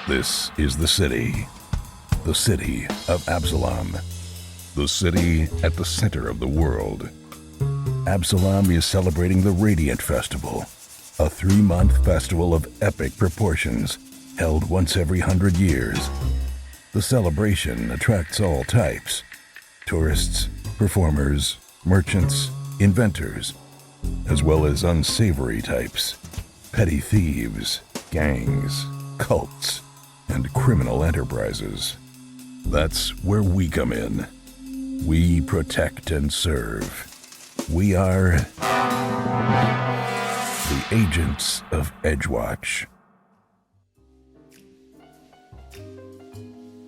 This is the city of Absalom, the city at the center of the world. Absalom is celebrating the Radiant Festival, a 3-month festival of epic proportions held once every 100 years. The celebration attracts all types: tourists, performers, merchants, inventors, as well as unsavory types, petty thieves, gangs, cults, and criminal enterprises. That's where we come in. We protect and serve. We are the Agents of Edgewatch.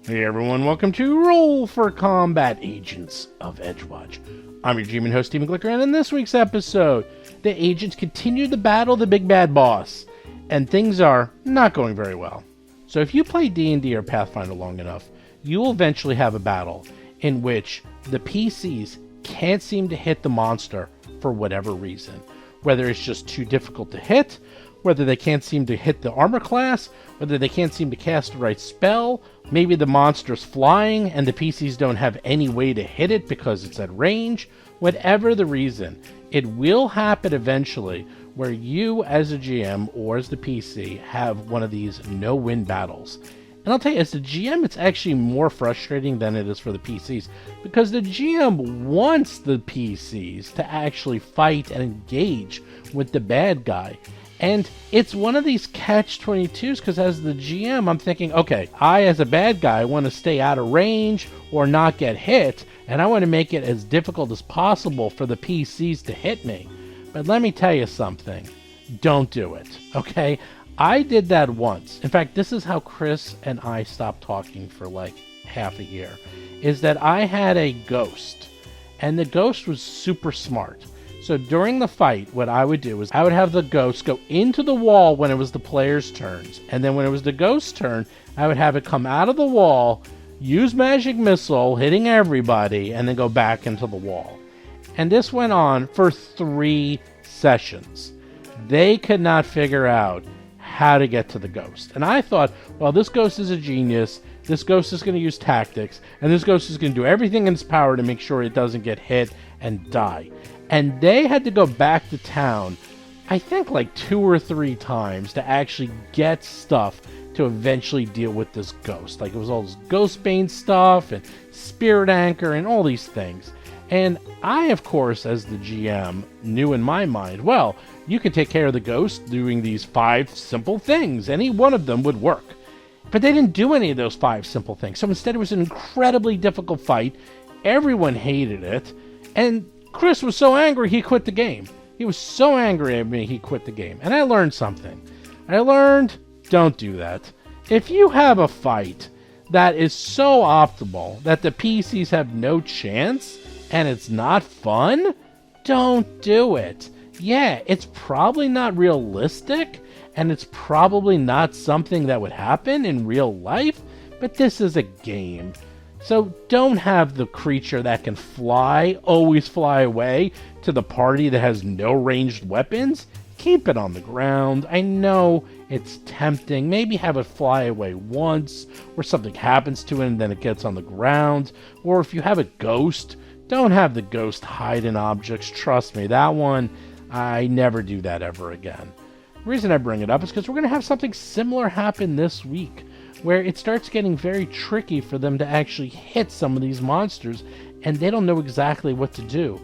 Hey everyone, welcome to Roll for Combat, Agents of Edgewatch. I'm your GM and host, Stephen Glicker, and in this week's episode, the agents continue the battle of the big bad boss, and things are not going very well. So if you play D&D or Pathfinder long enough, you will eventually have a battle in which the PCs can't seem to hit the monster for whatever reason. Whether it's just too difficult to hit, whether they can't seem to hit the armor class, whether they can't seem to cast the right spell, maybe the monster's flying and the PCs don't have any way to hit it because it's at range. Whatever the reason, it will happen eventually where you as a GM or as the PC have one of these no-win battles. And I'll tell you, as the GM, it's actually more frustrating than it is for the PCs, because the GM wants the PCs to actually fight and engage with the bad guy. And it's one of these catch-22s, because as the GM, I'm thinking, okay, I as a bad guy want to stay out of range or not get hit, and I want to make it as difficult as possible for the PCs to hit me. But let me tell you something. Don't do it, okay? I did that once. In fact, this is how Chris and I stopped talking for like half a year, is that I had a ghost, and the ghost was super smart. So during the fight, what I would do is I would have the ghost go into the wall when it was the player's turns, and then when it was the ghost's turn, I would have it come out of the wall, use magic missile, hitting everybody, and then go back into the wall. And this went on for 3 sessions. They could not figure out how to get to the ghost. And I thought, well, this ghost is a genius, this ghost is going to use tactics, and this ghost is going to do everything in its power to make sure it doesn't get hit and die. And they had to go back to town, I think like 2 or 3 times to actually get stuff to eventually deal with this ghost. Like, it was all this Ghostbane stuff and Spirit Anchor and all these things. And I, of course, as the GM, knew in my mind, well, you can take care of the ghost doing these 5 simple things. Any one of them would work. But they didn't do any of those 5 simple things. So instead, it was an incredibly difficult fight. Everyone hated it. And Chris was so angry, he quit the game. He was so angry at me, he quit the game. And I learned something. I learned, don't do that. If you have a fight that is so optimal that the PCs have no chance, and it's not fun, don't do it. Yeah, it's probably not realistic, and it's probably not something that would happen in real life, but this is a game. So don't have the creature that can fly always fly away to the party that has no ranged weapons. Keep it on the ground. I know it's tempting. Maybe have it fly away once, or something happens to it and then it gets on the ground. Or if you have a ghost, don't have the ghost hide in objects. Trust me, that one, I never do that ever again. The reason I bring it up is because we're going to have something similar happen this week, where it starts getting very tricky for them to actually hit some of these monsters, and they don't know exactly what to do.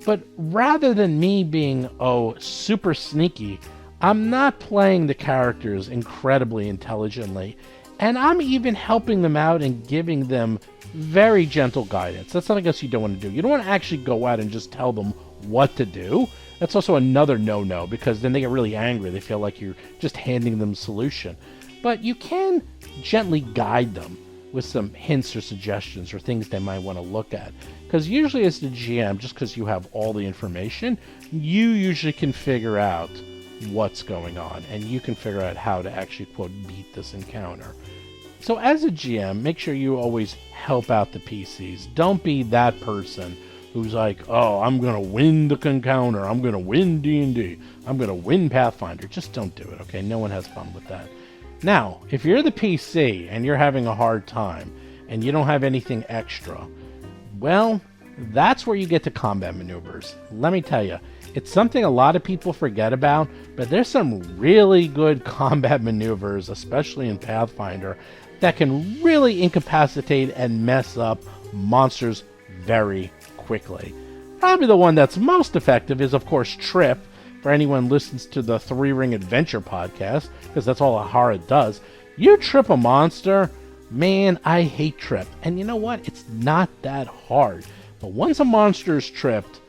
But rather than me being, super sneaky, I'm not playing the characters incredibly intelligently, and I'm even helping them out and giving them very gentle guidance. That's something else you don't want to do. You don't want to actually go out and just tell them what to do. That's also another no-no, because then they get really angry. They feel like you're just handing them a solution. But you can gently guide them with some hints or suggestions or things they might want to look at. Because usually as the GM, just because you have all the information, you usually can figure out what's going on, and you can figure out how to actually, quote, beat this encounter. So as a GM, make sure you always help out the PCs. Don't be that person who's like, oh, I'm going to win the encounter, I'm going to win D&D, I'm going to win Pathfinder. Just don't do it, okay? No one has fun with that. Now, if you're the PC and you're having a hard time and you don't have anything extra, well, that's where you get to combat maneuvers. Let me tell you, it's something a lot of people forget about, but there's some really good combat maneuvers, especially in Pathfinder, that can really incapacitate and mess up monsters very quickly. Probably the one that's most effective is, of course, Trip, for anyone who listens to the 3-Ring Adventure Podcast, because that's all Ahara does. You trip a monster, man, I hate Trip. And you know what? It's not that hard. But once a monster is tripped,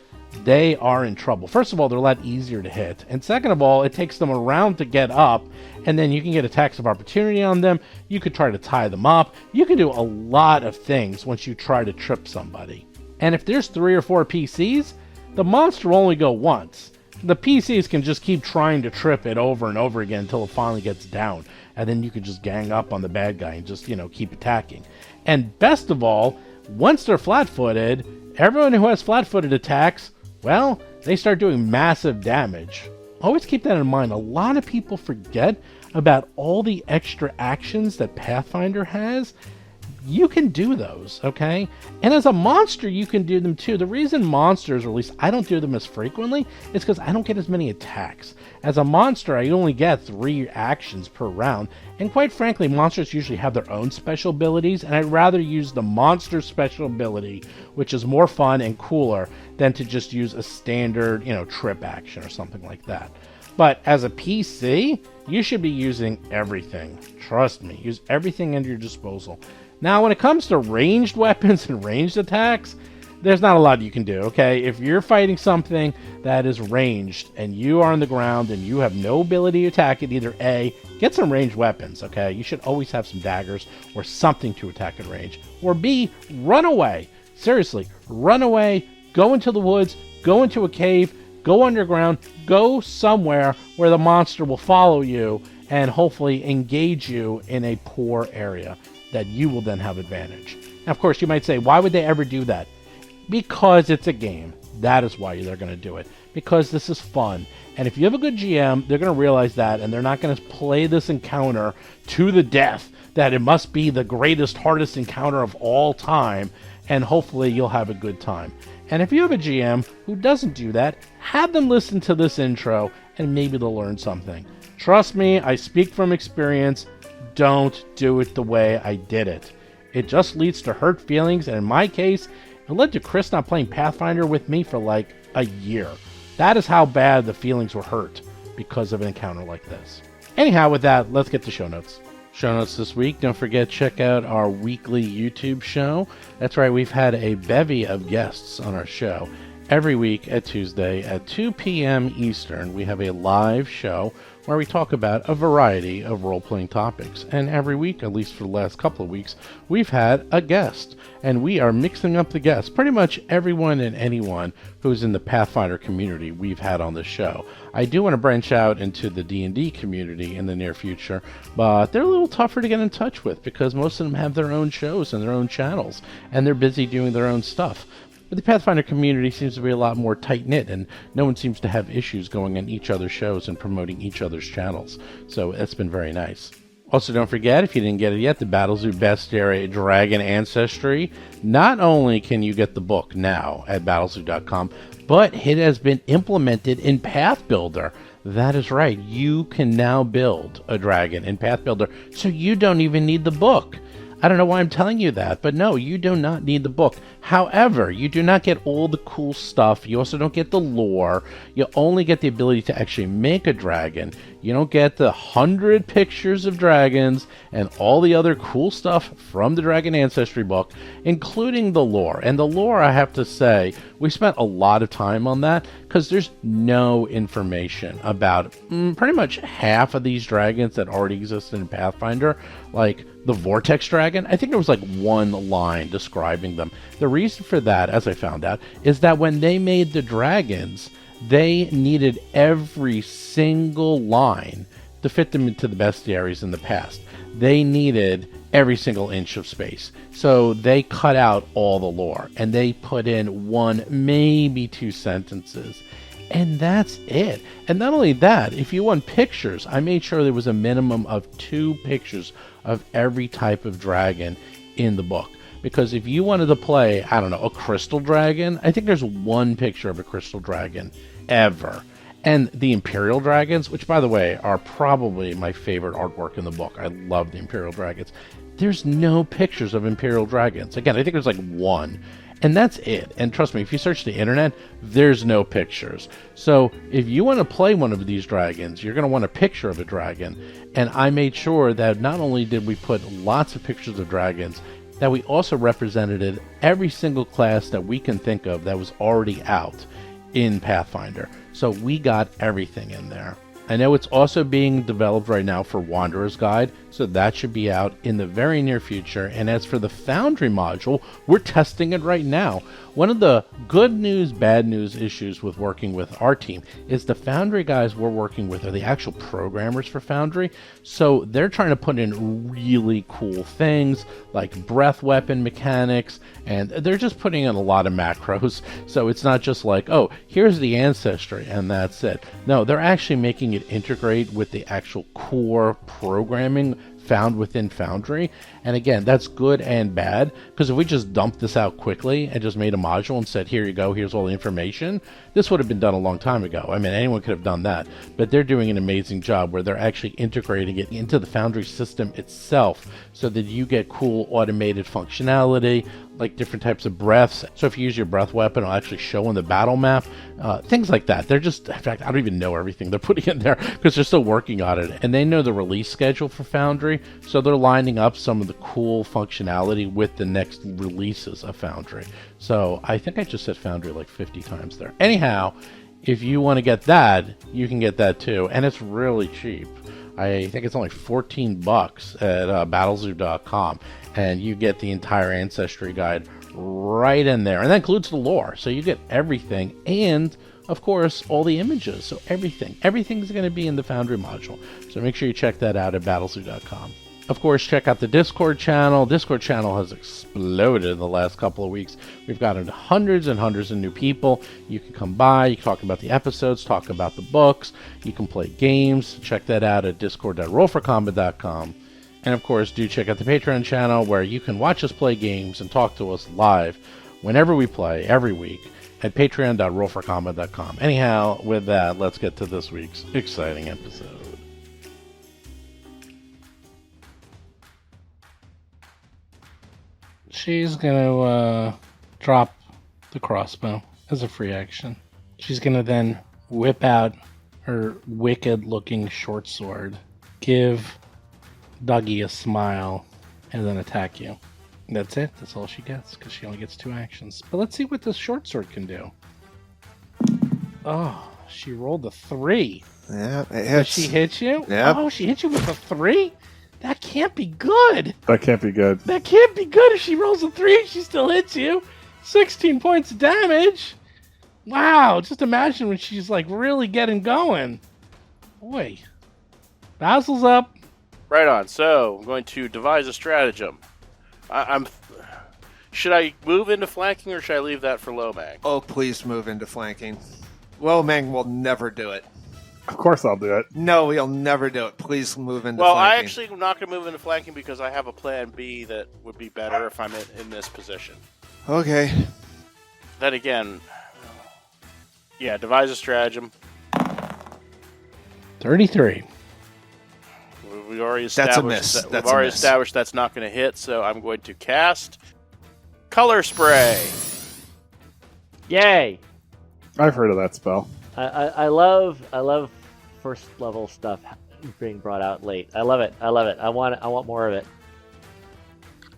they are in trouble. First of all, they're a lot easier to hit. And second of all, it takes them a round to get up, and then you can get attacks of opportunity on them. You could try to tie them up. You can do a lot of things once you try to trip somebody. And if there's 3 or 4 PCs, the monster will only go once. The PCs can just keep trying to trip it over and over again until it finally gets down. And then you can just gang up on the bad guy and just, keep attacking. And best of all, once they're flat-footed, everyone who has flat-footed attacks, well, they start doing massive damage. Always keep that in mind. A lot of people forget about all the extra actions that Pathfinder has. You can do those, okay? And as a monster, you can do them too. The reason monsters, or at least I don't do them as frequently, is because I don't get as many attacks. As a monster, I only get 3 actions per round. And quite frankly, monsters usually have their own special abilities, and I'd rather use the monster special ability, which is more fun and cooler, than to just use a standard, trip action or something like that. But as a PC, you should be using everything. Trust me, use everything at your disposal. Now, when it comes to ranged weapons and ranged attacks, there's not a lot you can do, okay? If you're fighting something that is ranged and you are on the ground and you have no ability to attack it, either A, get some ranged weapons, okay? You should always have some daggers or something to attack at range. Or B, run away. Seriously, run away, go into the woods, go into a cave, go underground, go somewhere where the monster will follow you and hopefully engage you in a poor area that you will then have advantage. Now, of course, you might say, why would they ever do that? Because it's a game. That is why they're going to do it. Because this is fun. And if you have a good GM, they're going to realize that, and they're not going to play this encounter to the death, that it must be the greatest, hardest encounter of all time, and hopefully you'll have a good time. And if you have a GM who doesn't do that, have them listen to this intro, and maybe they'll learn something. Trust me, I speak from experience. Don't do it the way I did it. It just leads to hurt feelings, and in my case, it led to Chris not playing Pathfinder with me for like a year. That is how bad the feelings were hurt because of an encounter like this. Anyhow, with that, let's get to show notes. Show notes this week. Don't forget, check out our weekly YouTube show. That's right, we've had a bevy of guests on our show. Every week at Tuesday at 2 p.m. Eastern, we have a live show where we talk about a variety of role-playing topics. And every week, at least for the last couple of weeks, we've had a guest. And we are mixing up the guests. Pretty much everyone and anyone who's in the Pathfinder community we've had on the show. I do want to branch out into the D&D community in the near future, but they're a little tougher to get in touch with because most of them have their own shows and their own channels, and they're busy doing their own stuff. But the Pathfinder community seems to be a lot more tight-knit, and no one seems to have issues going on each other's shows and promoting each other's channels. So that's been very nice. Also, don't forget, if you didn't get it yet, the Battlezoo Bestiary Dragon Ancestry. Not only can you get the book now at battlezoo.com, but it has been implemented in Path Builder. That is right. You can now build a dragon in Path Builder, so you don't even need the book. I don't know why I'm telling you that, but no, you do not need the book. However, you do not get all the cool stuff. You also don't get the lore. You only get the ability to actually make a dragon. You don't get the 100 pictures of dragons and all the other cool stuff from the Dragon Ancestry book, including the lore. And the lore, I have to say, we spent a lot of time on that because there's no information about pretty much half of these dragons that already existed in Pathfinder, like the Vortex Dragon. I think there was like one line describing them. The reason for that, as I found out, is that when they made the dragons, they needed every single line to fit them into the bestiaries in the past. They needed every single inch of space. So they cut out all the lore, and they put in 1, maybe 2 sentences. And that's it. And not only that, if you want pictures, I made sure there was a minimum of 2 pictures of every type of dragon in the book. Because if you wanted to play, I don't know, a crystal dragon, I think there's 1 picture of a crystal dragon ever. And the Imperial Dragons, which, by the way, are probably my favorite artwork in the book. I love the Imperial Dragons. There's no pictures of Imperial Dragons. Again, I think there's like 1. And that's it. And trust me, if you search the internet, there's no pictures. So if you want to play one of these dragons, you're going to want a picture of a dragon. And I made sure that not only did we put lots of pictures of dragons, that we also represented every single class that we can think of that was already out in Pathfinder. So we got everything in there. I know it's also being developed right now for Wanderer's Guide, so that should be out in the very near future. And as for the Foundry module, we're testing it right now. One of the good news, bad news issues with working with our team is the Foundry guys we're working with are the actual programmers for Foundry. So they're trying to put in really cool things like breath weapon mechanics, and they're just putting in a lot of macros. So it's not just like, oh, here's the ancestry and that's it. No, they're actually making it integrate with the actual core programming found within Foundry. And again, that's good and bad, because if we just dumped this out quickly and just made a module and said, here you go, here's all the information, this would have been done a long time ago. I mean, anyone could have done that, but they're doing an amazing job where they're actually integrating it into the Foundry system itself so that you get cool automated functionality, like different types of breaths. So if you use your breath weapon, it'll actually show in the battle map, things like that. They're just, in fact, I don't even know everything they're putting in there because they're still working on it, and they know the release schedule for Foundry, so they're lining up some of the cool functionality with the next releases of Foundry. So I think I just said Foundry like 50 times there. Anyhow, if you want to get that, you can get that too, and it's really cheap. I think it's only $14 at battlezoo.com, and you get the entire ancestry guide right in there, and that includes the lore, so you get everything, and of course all the images. So everything's going to be in the Foundry module, so make sure you check that out at battlezoo.com. Of course, check out the Discord channel. Discord channel has exploded in the last couple of weeks. We've gotten hundreds and hundreds of new people. You can come by, you can talk about the episodes, talk about the books, you can play games. Check that out at discord.rollforcombat.com. And of course, do check out the Patreon channel where you can watch us play games and talk to us live whenever we play every week at patreon.rollforcombat.com. Anyhow, with that, let's get to this week's exciting episode. She's going to drop the crossbow as a free action. She's going to then whip out her wicked-looking short sword, give Dougie a smile, and then attack you. That's it. That's all she gets, because she only gets 2 actions. But let's see what this short sword can do. Oh, she rolled a 3. Yeah, it hits. Did she hit you? Yeah. Oh, she hit you with a 3? That can't be good. That can't be good. That can't be good if she rolls a 3 and she still hits you. 16 points of damage. Wow, just imagine when she's like really getting going. Boy. Basil's up. Right on. So, I'm going to devise a stratagem. Should I move into flanking or should I leave that for Lomang? Oh, please move into flanking. Lomang will never do it. Of course I'll do it. No, he'll never do it. Please move into Well, flanking. I actually am not going to move into flanking because I have a plan B that would be better if I'm in this position. Okay. Then again, yeah, devise a stratagem. 33. We've already That's a established miss. We've That's a already miss. established that's not going to hit, so I'm going to cast Color Spray. Yay! I've heard of that spell. I love first level stuff being brought out late. I love it. I want more of it.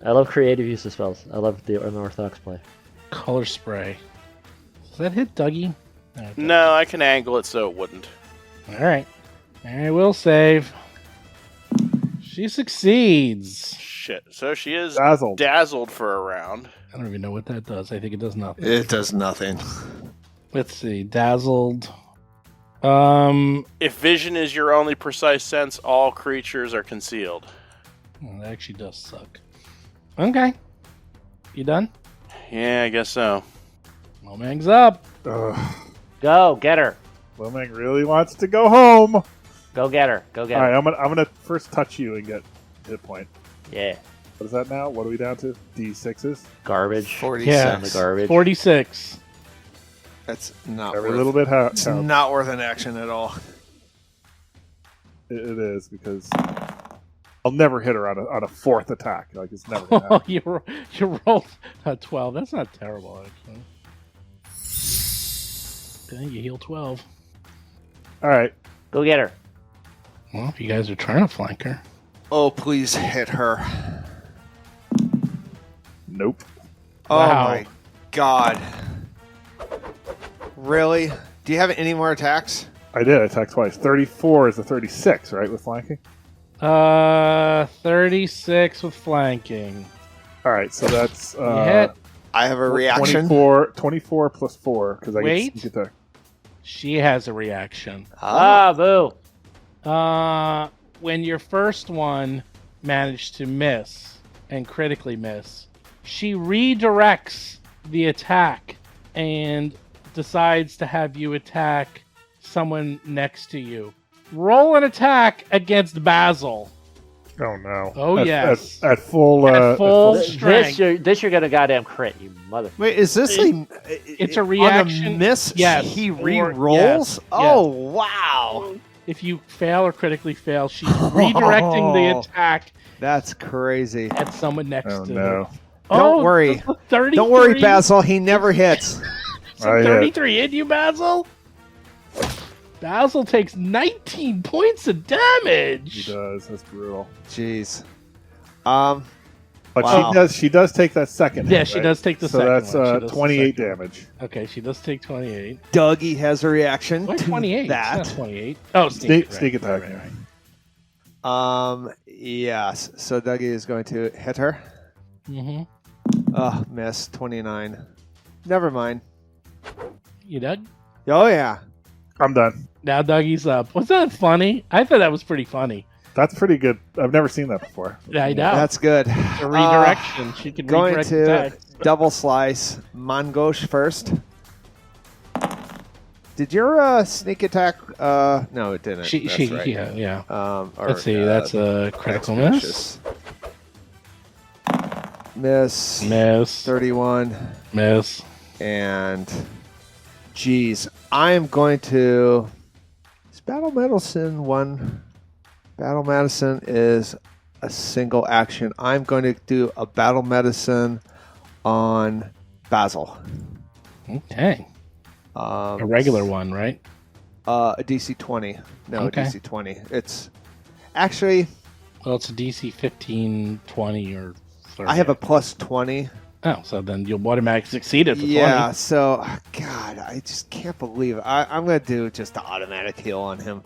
I love creative use of spells. I love the unorthodox play. Color spray. Does that hit Dougie? No, I can angle it so it wouldn't. Alright. I will save. She succeeds. Shit. So she is Dazzled. for a round. I don't even know what that does. I think it does nothing. It does nothing. Let's see. Dazzled. If vision is your only precise sense, all creatures are concealed. Well, that actually does suck. Okay. You done? Yeah, I guess so. Lomang's up. Ugh. Go get her. Lomang really wants to go home. Go get her. Go get All her. right, I'm gonna first touch you and get hit point. Yeah. What is that now? What are we down to? D6s. Garbage. 46. Yeah. The garbage. 46. That's not Every worth little bit It's counts. not worth an action at all. It is because I'll never hit her on a fourth attack. Like it's never gonna happen. You rolled a 12. That's not terrible, actually. Then you heal 12. All right. Go get her. Well, if you guys are trying to flank her. Oh, please hit her. Nope. Oh Wow. my god. Really? Do you have any more attacks? I did. I attacked twice. 34 is a 36, right, with flanking? 36 with flanking. All right, so that's You hit. I have a reaction. 24 plus 4 because I Wait. get sneak attack. She has a reaction. Boo. When your first one managed to miss and critically miss, she redirects the attack and decides to have you attack someone next to you. Roll an attack against Basil. Oh no! Oh, yes. At full. At full This strength. you're gonna goddamn crit, you mother. Wait, is this It's a reaction. On a miss, Yes. he Or- re-rolls? yes. Oh, wow. If you fail or critically fail, she's redirecting the attack That's crazy. at someone next Oh to no! her. Don't worry. 33. Don't worry, Basil. He never hits. So I hit. 33 in you, Basil? Basil takes 19 points of He damage. does. That's brutal. Jeez. But Wow. she does take that second. Yeah, hit, she right? does take the so second that's one. She does the 28 second. damage. Okay, she does take 28. Dougie has a reaction Why to 28? that. It's not 28. Oh, sneak, Sneak attack. Yes. So Dougie is going to hit her. Mm-hmm. Oh, miss. 29. Never mind. You dug? Oh, yeah. I'm done. Now Dougie's up. Was that funny? I thought that was pretty funny. That's pretty good. I've never seen that before. I know. That's good. The redirection. She can Going redirect to attacks. double slice Mangosh first. Did your sneak attack? No, it didn't. She, That's right. yeah. Or, Let's see. That's a critical miss. Miss. Miss. 31. Miss. And, geez, I am going to. Is Battle Medicine one? Battle Medicine is a single action. I'm going to do a Battle Medicine on Basil. Okay. A regular one, right? A DC 20. No, Okay. DC 20. It's actually, Well, it's a DC 15, 20, or 30. I have a plus 20. Oh, so then you'll automatically succeed it for Yeah, 20. so, God, I just can't believe it. I'm going to do just the automatic heal on him.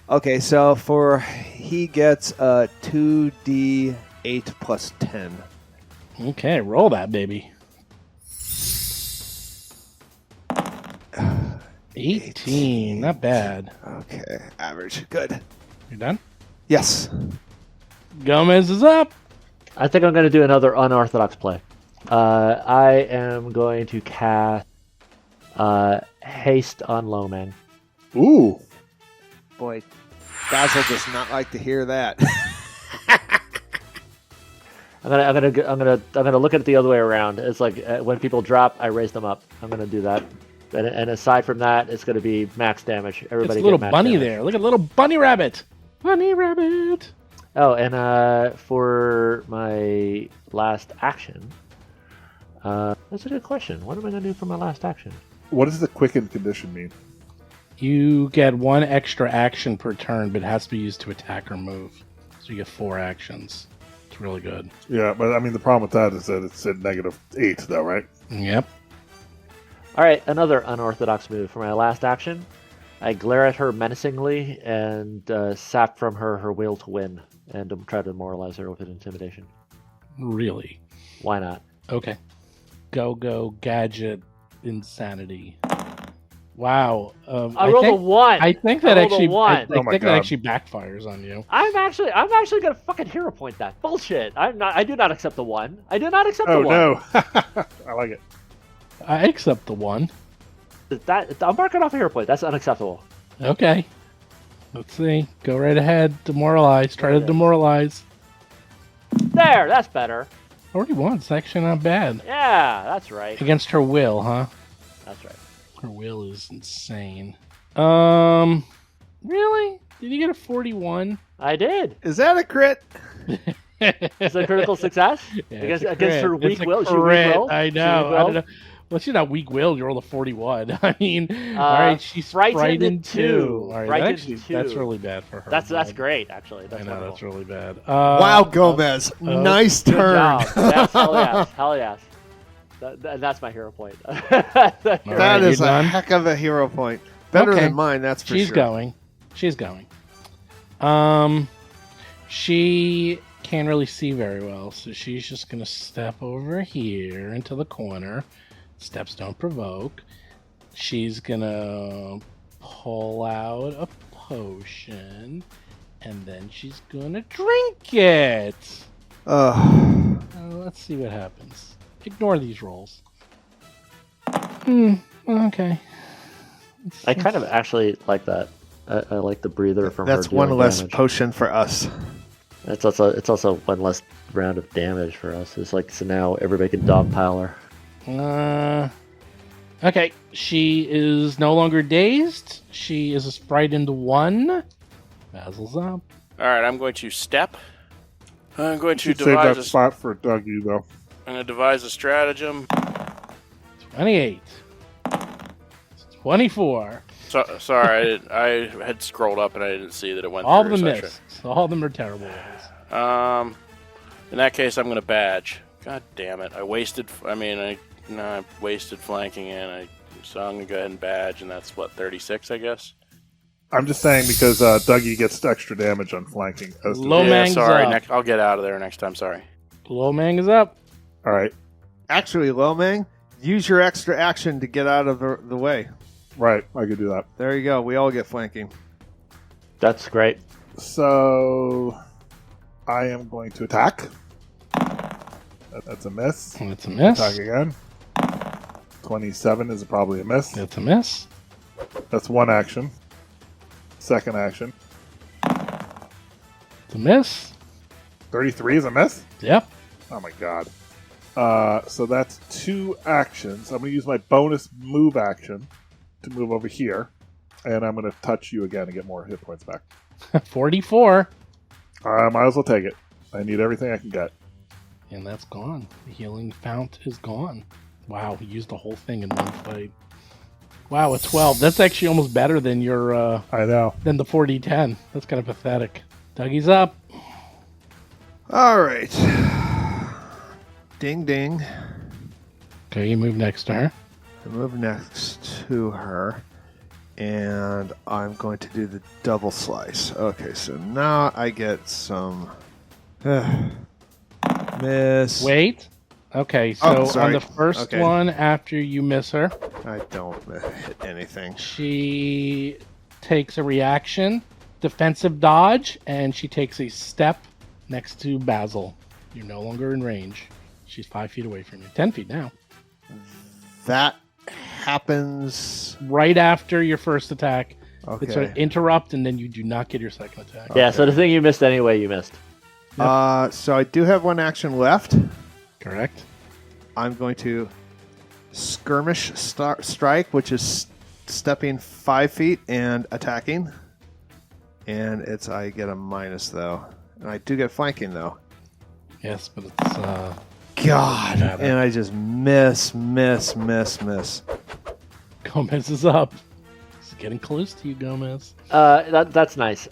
Okay, so he gets a 2d8 plus 10. Okay, roll that, baby. 18, not bad. Okay, average. Good. You're done? Yes. Gomez is up. I think I'm gonna do another unorthodox play. I am going to cast haste on Lomang. Ooh. Boy, Basil does not like to hear that. I'm gonna look at it the other way around. It's like when people drop, I raise them up. I'm gonna do that. And aside from that, it's gonna be max damage. Everybody It's a little get max bunny damage. there. Look at little bunny rabbit. Bunny rabbit. Oh, and for my last action, that's a good question. What am I gonna do for my last action? What does the quicken condition mean? You get one extra action per turn, but it has to be used to attack or move. So you get 4 actions. It's really good. Yeah, but I mean the problem with that is that it's at -8, though, right? Yep. All right, another unorthodox move for my last action. I glare at her menacingly and sap from her will to win, and try to demoralize her with an intimidation. Really. Why not? Okay. Go gadget insanity. Wow. I rolled a 1. I think that I rolled a actually. 1. I Oh think my that God. actually backfires on you. I'm actually gonna fucking hero point that bullshit. I do not accept the 1. I do not accept Oh the 1. no. I like it. I accept the 1. I'm marking off a hero point. That's unacceptable. Okay. Let's see. Go right ahead. Demoralize. Try to demoralize. There, that's better. Already won. It's actually not bad. Yeah, that's right. Against her will, huh? That's right. Her will is insane. Really? Did you get a 41? I did. Is that a crit? It's a critical success Yeah, against her weak will. She weak will. I know. I don't know. Well, she's not weak willed. You roll a 41. I mean, all right, she's frightened 2. All right, that's really bad for her. That's great, actually. I know, that's really bad. Wow, Gomez. Nice Good turn. job. Yes, hell yes. Hell yes. That's my hero point. That is a heck of a hero point. Better than mine, that's for She's sure. going. She's going. She can't really see very well, so she's just going to step over here into the corner. Steps don't provoke. She's going to pull out a potion, and then she's going to drink it. Let's see what happens. Ignore these rolls. Okay. I kind of actually like that. I like the breather from her. That's one dealing less damage. potion for us. It's also one less round of damage for us. It's like, so now everybody can dogpile her. Okay, she is no longer dazed. She is frightened 1. Basil's up. All right, I'm going to step. I'm going to Should save devise that spot for Dougie, though. I'm going to devise a stratagem. 28. 24. Sorry, I had scrolled up and I didn't see that it went All of through. them missed. All of them are terrible rolls. In that case, I'm going to badge. God damn it! I wasted flanking in. So I'm going to go ahead and badge, and that's what, 36, I guess. I'm just saying because Dougie gets extra damage on flanking. Lomang's sorry. up. I'll get out of there next time. Sorry. Lomang is up. All right. Actually, Lomang, use your extra action to get out of the way. Right, I could do that. There you go. We all get flanking. That's great. So I am going to attack. That's a miss. That's a miss. Attack again. 27 is probably a miss. That's a miss. That's one action. Second action. It's a miss. 33 is a miss? Yep. Oh my god. So that's 2 actions. I'm going to use my bonus move action to move over here. And I'm going to touch you again and get more hit points back. 44. I might as well take it. I need everything I can get. And that's gone. The healing fount is gone. Wow, he used the whole thing in one fight. Wow, a 12. That's actually almost better than your I know. than the 40-10. That's kind of pathetic. Dougie's up. All right. Ding, ding. Okay, you move next to her. I move next to her, and I'm going to do the double slice. Okay, so now I get some miss. Wait. Okay, so sorry. on the first one, after you miss her, I don't hit anything. she takes a reaction, defensive dodge, and she takes a step next to Basil. You're no longer in range. She's 5 feet away from you. 10 feet now. That happens Right after your first attack. Okay. It's an interrupt, and then you do not get your second attack. Yeah, so the thing you missed anyway, you missed. So I do have one action left. Correct. I'm going to skirmish strike, which is stepping 5 feet and attacking. And I get a minus though, and I do get flanking though. Yes, but it's God, matter. and I just miss. Gomez is up. It's getting close to you, Gomez. That's nice.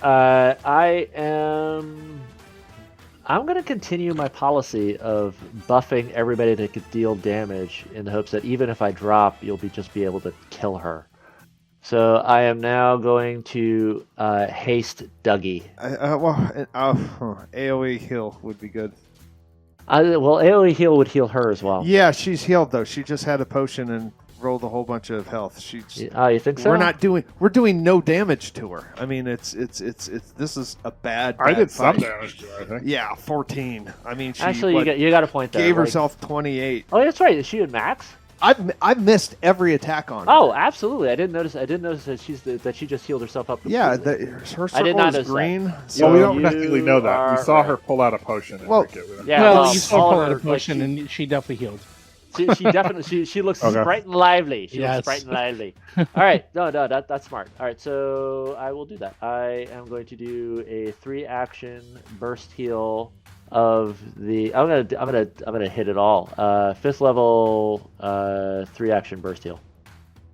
I'm going to continue my policy of buffing everybody that could deal damage in the hopes that even if I drop, you'll just be able to kill her. So I am now going to haste Dougie. AoE heal would be good. Well, AoE heal would heal her as well. Yeah, she's healed though. She just had a potion and rolled a whole bunch of health. You think so? We're doing no damage to her. I mean, this is a bad. I did fight. some damage to her, I think. Yeah, 14. I mean, she Actually, you got a point there. gave like- herself 28. Oh, that's right. Is she at max? I've missed every attack on her. Oh, absolutely. I didn't notice that she just healed herself up. Yeah, completely. her I circle did not is notice that. green. So Well, we don't you necessarily know that. We are saw her right. pull out a potion and Well, drink it. Yeah, well, well, you saw all her her, a potion, like, and she definitely healed. She definitely she looks Okay. bright and lively. She Yes. looks bright and lively. All right, no, that's smart. All right, so I will do that. I am going to do a 3-action burst heal of the. I'm gonna hit it all. 5th level, 3-action burst heal.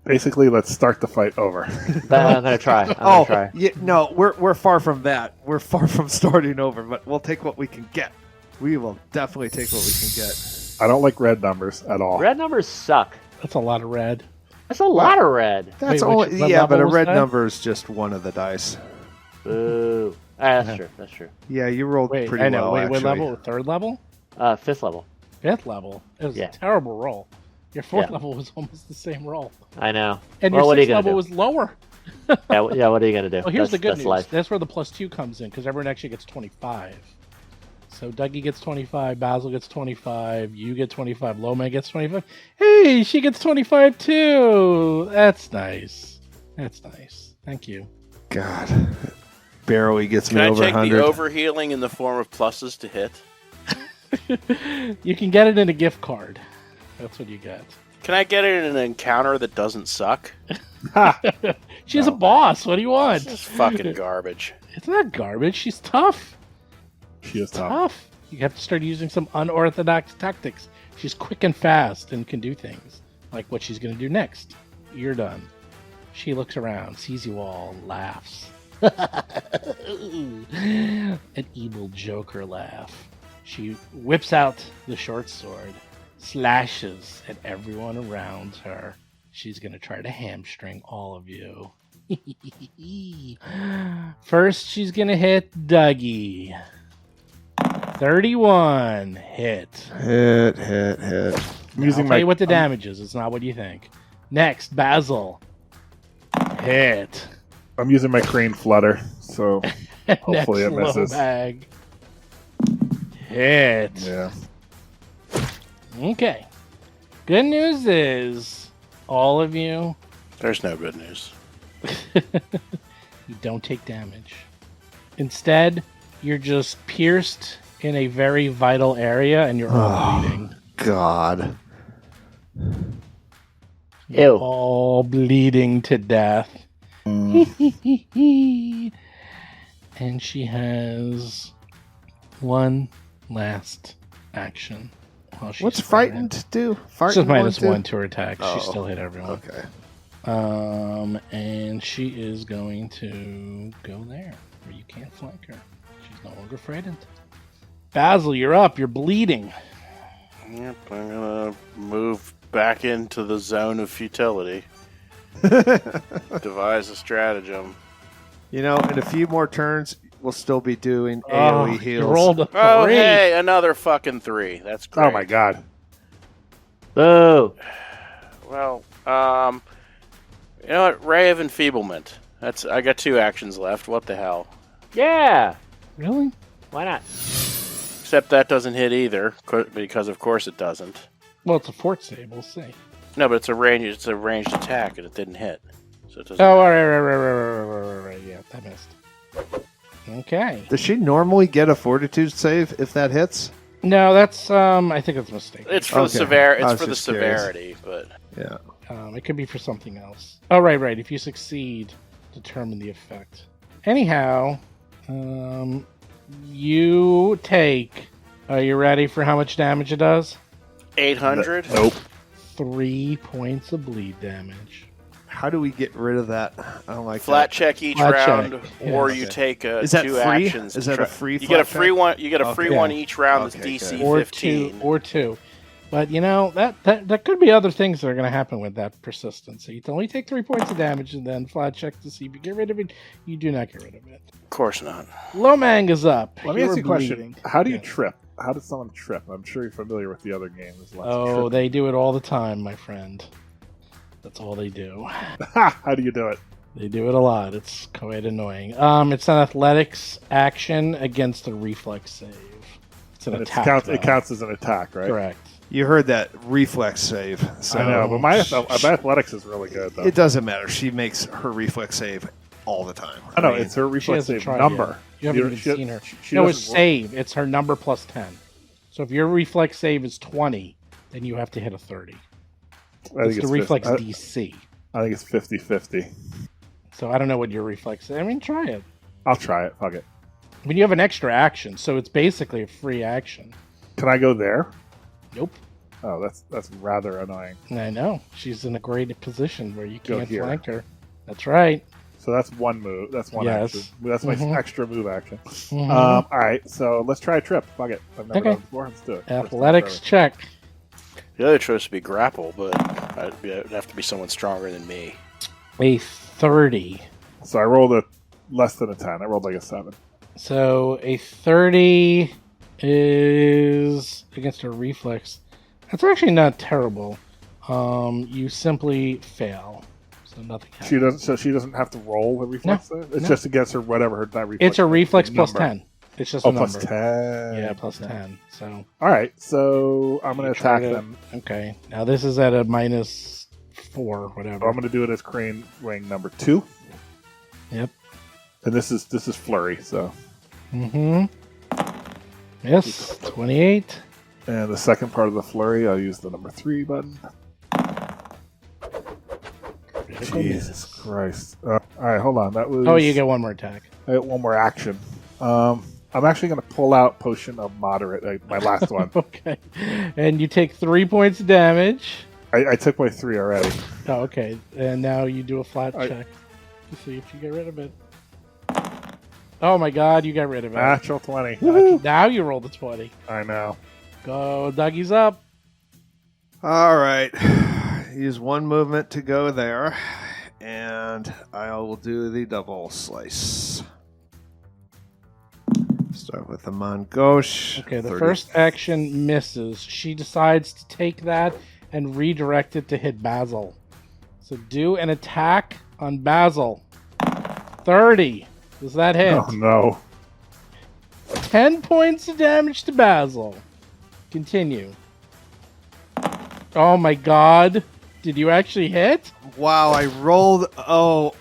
Basically, let's start the fight over. I'm gonna try. I'm gonna try. Yeah, no, we're far from that. We're far from starting over, but we'll take what we can get. We will definitely take what we can get. I don't like red numbers at all. Red numbers suck. That's a lot of red. That's a lot of red. That's Wait, only what yeah, but level a was red that? number is just one of the dice. Boo. That's true. That's true. Yeah, you rolled Wait, pretty I know. well. Wait, what actually. level? 3rd level? 5th level. 5th level? It was Yeah. a terrible roll. Your 4th Yeah. level was almost the same roll. I know. And Well, your what are you 6th gonna level do? was lower. Yeah, what are you gonna do? Well, here's the good that's news. Life. That's where the +2 comes in, because everyone actually gets 25. So Dougie gets 25, Basil gets 25, you get 25, Loma gets 25. Hey, she gets 25 too. That's nice. That's nice. Thank you. God, Barrowy gets Can me I over take 100. the overhealing in the form of pluses to hit? You can get it in a gift card. That's what you get. Can I get it in an encounter that doesn't suck? She's a boss. What do you want? It's fucking garbage. It's not garbage. She's tough. She is tough. Tough. You have to start using some unorthodox tactics. She's quick and fast and can do things. Like what she's going to do next. You're done. She looks around, sees you all, laughs. An evil Joker laugh. She whips out the short sword, slashes at everyone around her. She's going to try to hamstring all of you. First, she's going to hit Dougie. 31 hit. Hit. I'm I'll using tell my. you what the damage is. It's not what you think. Next, Basil. Hit. I'm using my crane flutter, so hopefully it Next, misses. low bag. Hit. Yeah. Okay. Good news is, all of you, There's no good news. you don't take damage. Instead, you're just pierced in a very vital area and you're all bleeding. God. Ew. All bleeding to death. And she has one last action. While she's What's frightened do? Just minus do? 1 to her attack. Oh. She still hit everyone. Okay. And she is going to go there where you can't flank her. She's no longer frightened. Basil, you're up. You're bleeding. Yep, I'm gonna move back into the zone of futility. Devise a stratagem. You know, in a few more turns, we'll still be doing AoE You heals. rolled a 3. Oh, hey, another fucking 3. That's great. Oh my god. Boo. Well, you know what? Ray of Enfeeblement. I got 2 actions left. What the hell? Yeah. Really? Why not? Except that doesn't hit either, because of course it doesn't. Well, it's a fort save. We'll see. No, but it's a ranged attack, and it didn't hit. So it doesn't. Oh, right. Yeah, that missed. Okay. Does she normally get a fortitude save if that hits? No, that's I think it's a mistake. It's for Okay. the severity. I It's was for the just curious. severity, but Yeah. It could be for something else. Oh, right. If you succeed, determine the effect. Anyhow, you take. Are you ready for how much damage it does? 800. Nope. 3 points of bleed damage. How do we get rid of that? I don't like Flat that. check each Flat round, check. or Yes. you take Is that 2 free? actions. Is to that a try- free You get flat a free check? one. You get a free Okay. one each round. That's Okay, DC good. Or 15. two. But you know that could be other things that are going to happen with that persistence. So you can only take 3 points of damage and then flat check to see if you get rid of it. You do not get rid of it. Of course not. Lomang is up. Let me ask are you a question. bleeding. How do you Yeah. trip? How does someone trip? I'm sure you're familiar with the other game. There's lots Oh, of they do it all the time, my friend. That's all they do. How do you do it? They do it a lot. It's quite annoying. It's an athletics action against a reflex save. It's an And attack. it though. counts as an attack, right? Correct. You heard that reflex save. So I know, but my athletics is really good, though. it doesn't matter. She makes her reflex save all the time. I know, mean, it's her reflex hasn't save tried number. yet. You haven't even seen her. She No, it's doesn't save. It's her number plus 10. So if your reflex save is 20, then you have to hit a 30. I think It's the reflex 50, DC. I think it's 50-50. So I don't know what your reflex is. I mean, try it. I'll try it. Fuck it. I mean, you have an extra action, so it's basically a free action. Can I go there? Nope. Oh, that's rather annoying. I know. She's in a great position where you Go can't here. flank her. That's right. So that's one move. That's one Yes. action. That's my Mhm. extra move action. Mhm. All right, so let's try a trip. Fuck it. I've never Okay. done it before. Let's do it. Athletics check. The other choice would be grapple, but it'd have to be someone stronger than me. A 30. So I rolled a less than a 10. I rolled like a 7. So a 30 is against her reflex. That's actually not terrible. You simply fail. So nothing happens. She doesn't have to roll the reflex. It's no. just against her whatever her that reflex. It's a reflex plus number. 10. It's just a number. Plus 10. Yeah, plus 10. So All right, so I'm going to try attack to- them. Okay. Now this is at a -4, whatever. So I'm going to do it as crane wing number 2. Yep. And this is flurry. So Mm-hmm. Yes. 28. and the second part of the flurry, I'll use the number 3 button. Jesus Christ! All right, hold on. That was. Oh, you get one more attack. I got one more action. I'm actually going to pull out potion of moderate, like my last one. Okay. And you take 3 points of damage. I took my 3 already. Oh, okay. And now you do a flat I- check to see if you get rid of it. Oh my god, you got rid of it. Natural 20. Now you roll the 20. I know. Go, Dougie's up. All right. Use one movement to go there, and I will do the double slice. Start with the Mongosh. Okay, the 30. first action misses. She decides to take that and redirect it to hit Basil. So do an attack on Basil. 30. Does that hit? Oh no. 10 points of damage to Basil. Continue. Oh my god. Did you actually hit? Wow, I rolled You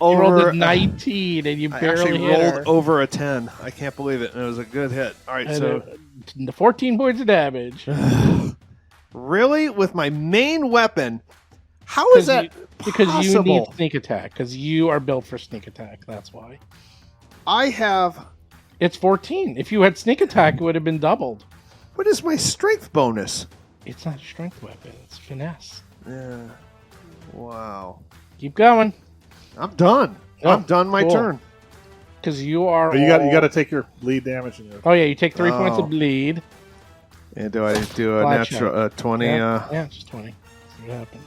over. rolled a 19 and you I barely actually hit rolled her. over a 10. I can't believe it. And it was a good hit. All right, And, so 14 points of damage. really, with my main weapon, how is that Because you possible? need sneak attack. Because you are built for sneak attack. That's why. I have. It's 14. If you had sneak attack, it would have been doubled. What is my strength bonus? It's not a strength weapon. It's finesse. Yeah. Wow. Keep going. I'm done. Oh, I'm done my cool. turn. Because you are. But you all- got to take your bleed damage in your. Oh yeah, you take 3 points Oh. of bleed. And do I do a Flat natural 20? Yeah, just 20. See what happens.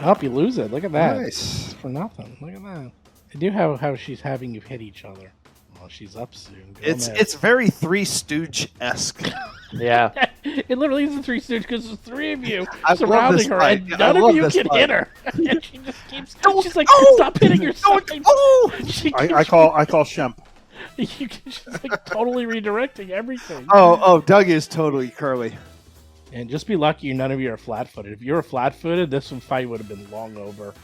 Oh, you lose it. Look at that. Nice. It's for nothing. Look at that. I do have how she's having you hit each other. Well, she's up soon. Go It's Mad. it's very Three Stooge-esque. Yeah. It literally is a three stooge because there's 3 of you I love surrounding this her, fight. and Yeah, none I of love you this can fight. hit her. And she just keeps. Don't- She's like, oh! stop hitting yourself. Oh! She I call Shemp. She's like totally redirecting everything. Oh, Doug is totally curly. And just be lucky none of you are flat-footed. If you were flat-footed, this fight would have been long over.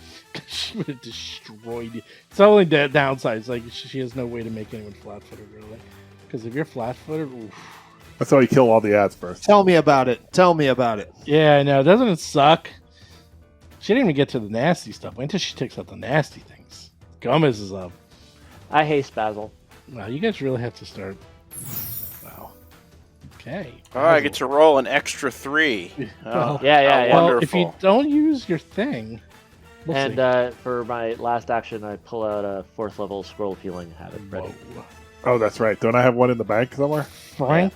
She would have destroyed you. It's the only downside. It's like she has no way to make anyone flat-footed, really. Because if you're flat-footed, oof. That's how you kill all the ads first. Tell me about it. Tell me about it. Yeah, I know. Doesn't it suck? She didn't even get to the nasty stuff. Wait until she takes out the nasty things. Gomez is up. I haste Basil. Wow, you guys really have to start. Wow. Okay. All right, I get to roll an extra 3. Well, Yeah, yeah, yeah. Well, if you Wonderful. don't use your thing, we'll And see. for my last action, I pull out a 4th level scroll of healing habit ready. Whoa. Oh, that's right. Don't I have one in the bank somewhere? Frank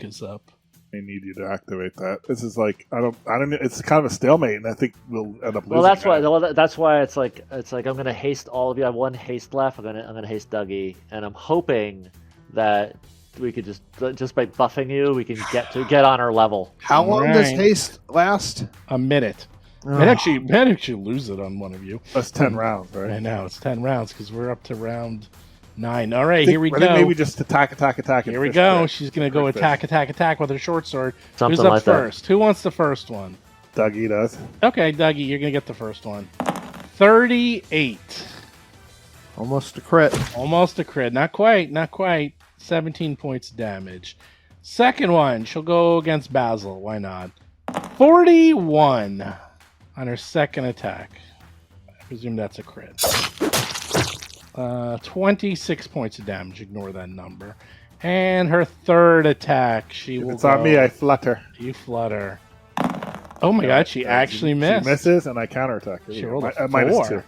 is up. I need you to activate that. This is like I don't. It's kind of a stalemate, and I think we'll end up losing. Well, that's why. that. Well, that's why it's like I'm gonna haste all of you. I have one haste left. I'm gonna haste Dougie, and I'm hoping that we could just by buffing you, we can get on our level. How long does Right. haste last? A minute. Oh. Might actually lose it on one of you. That's 10 rounds, I right? know, it's 10 rounds because we're up to round 9. All right, here we I think go. maybe just attack. Here we go. She's going to go attack with her short sword. Something Who's up like first? Who wants the first one? Dougie does. Okay, Dougie, you're going to get the first one. 38. Almost a crit. Almost a crit. Not quite. 17 points of damage. Second one, she'll go against Basil. Why not? 41 on her second attack. I presume that's a crit. 26 points of damage. Ignore that number. And her third attack, she will It's on me, I flutter. You flutter. Oh my god, she actually missed. She misses, and I counterattack. She rolled a minus 4. 2.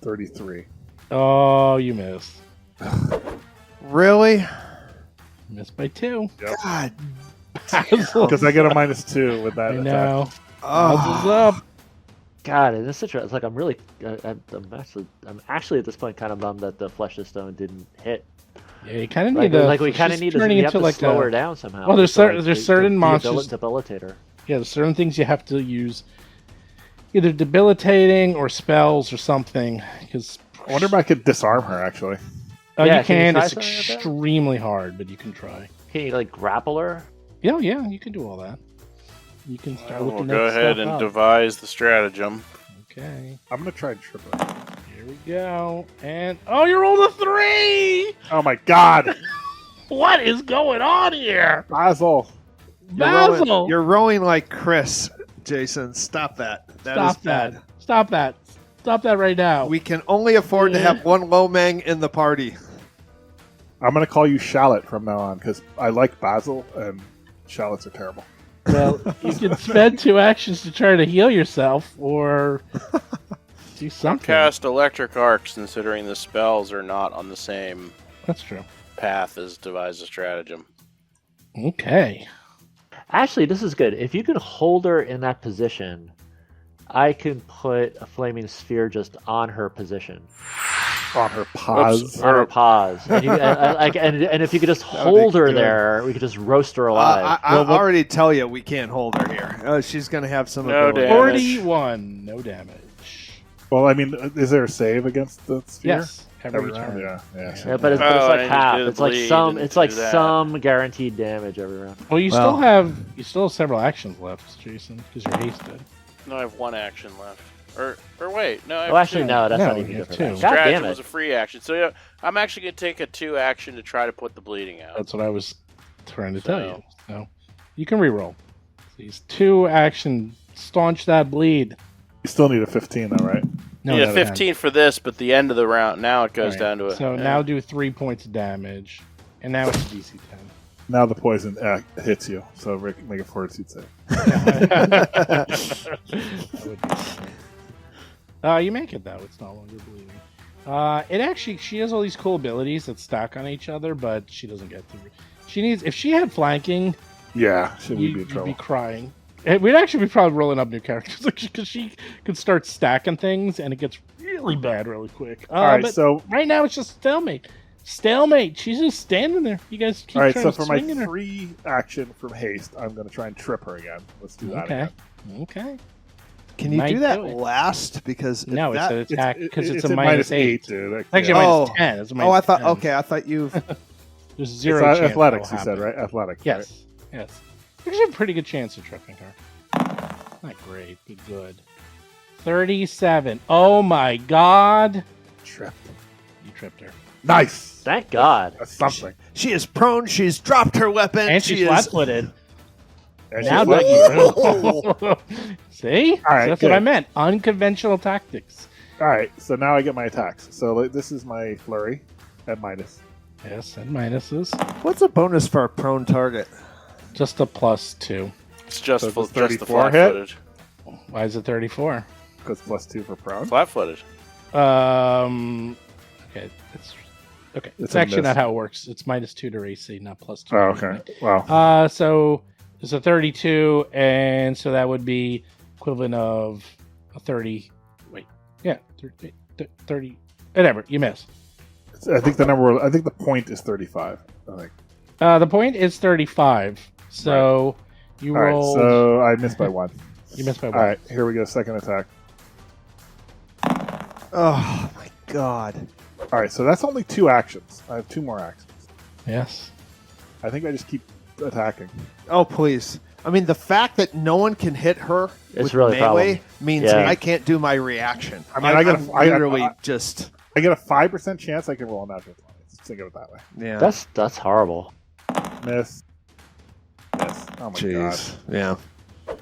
33. Oh, you missed. Really? Missed by 2. God. Basil. Because I get a minus 2 with that I attack. know. Oh. Basil's up. God, in this situation, it's like I'm actually at this point kind of bummed that the Flesh of Stone didn't hit. Yeah, you kind of Like, need to. like we kind of she's need to, turning we have into to like slow a, her down somehow. Well, there's So, like, there's certain monsters. Debilitate her. Yeah, there's certain things you have to use, either debilitating or spells or something. Because I wonder if I could disarm her, actually. Yeah, you can you can. try It's something like that? extremely hard, but you can try. Can you like grapple her? Yeah, you can do all that. You can start We'll looking go at ahead stuff and up. devise the stratagem. Okay, I'm going to try and trip her. here we go. And you rolled a 3. Oh my god! What is going on here, Basil! Basil? You're rowing like Chris, Jason. Stop that. Stop that! Stop that! Stop that right now! We can only afford to have one Lomang in the party. I'm going to call you Shallot from now on, because I like Basil, and Shallots are terrible. Well, you can spend 2 actions to try to heal yourself, or do something. Cast electric arcs, considering the spells are not on the same That's true. path as devise a stratagem. Okay. Actually, this is good. If you can hold her in that position, I can put a flaming sphere just on her position, On her paws. Oops. on her paws, and if you could just hold her good. there, we could just roast her alive. I already tell you we can't hold her here. She's going to have some No ability. damage. 41. No damage. Well, I mean, is there a save against the sphere? Yes. Every turn. Yeah. Yeah, but it's Oh, like and half. you do It's like bleed some. and It's like do that. some guaranteed damage every round. Well, you Well. still have several actions left, Jason, because you're hasted. No, I have 1 action left. Or wait, no. I have Oh, actually, 2. no, that's No, not even you good have for that. 2. God damn Stratagem it! was a free action, so yeah, I'm actually going to take a 2 action to try to put the bleeding out. That's what I was trying to tell you. So you can reroll. These 2 action staunch that bleed. You still need a 15, though, right? No, yeah, no, 15 for this, but the end of the round, now it goes Right. down to a... So now do 3 points of damage, and now it's DC 10. Now the poison hits you, so make a fortitude save. That would be funny. You make it though. It's no longer bleeding. It actually, she has all these cool abilities that stack on each other, but she doesn't get to. She needs. If she had flanking, Yeah, should we be in you'd trouble? be crying. We'd actually be probably rolling up new characters because she could start stacking things, and it gets really bad really quick. All right, but so right now it's just stalemate. Stalemate. She's just standing there. You guys keep all right, trying so to for my swing at her. 3 action from haste, I'm going to try and trip her again. Let's do that. Okay. Again. Okay. Can you Might do that do it. last? Because if No, that, it's an attack because it's a at minus 8. dude. Actually, Yeah. minus 10. It's a minus I thought. 10. Okay, I thought you. There's It's zero chance athletics, you that'll said, happen. right? Athletics. Yes. Yes. There's a pretty good chance of tripping her. Not great, but good. 37. Oh my god. Right? Tripped. You tripped her. Nice. Thank God. That's something. She is prone. She's dropped her weapon. And she she's is. flat-footed. And Now she's like- Dougie. See? All right, So that's good. what I meant. Unconventional tactics. All right, so now I get my attacks. So this is my flurry at minus. Yes, and minuses. What's a bonus for a prone target? Just a +2. It's just, So just does the 34 hit? flat-footed. Why is it 34? Because +2 for prone. Flat-footed. Okay. It's It's a actually miss. not how it works. It's -2 to AC, not +2. Oh, okay. Wow. So it's a 32, and so that would be equivalent of a 30. Wait, yeah, 30. Whatever, you miss. I think the point is 35. I think. The point is 35. So you All right, rolled. so I missed by 1. You missed by 1. All right, here we go. Second attack. Oh my god! All right, so that's only 2 actions. I have 2 more actions. Yes. I think I just keep attacking. Oh, please. I mean, the fact that no one can hit her with really a melee problem. means Yeah. I can't do my reaction. I mean, I get a 5% chance I can roll a natural 20. Let's think of it that way. Yeah. That's horrible. Miss. Miss. Oh my god. Yeah. I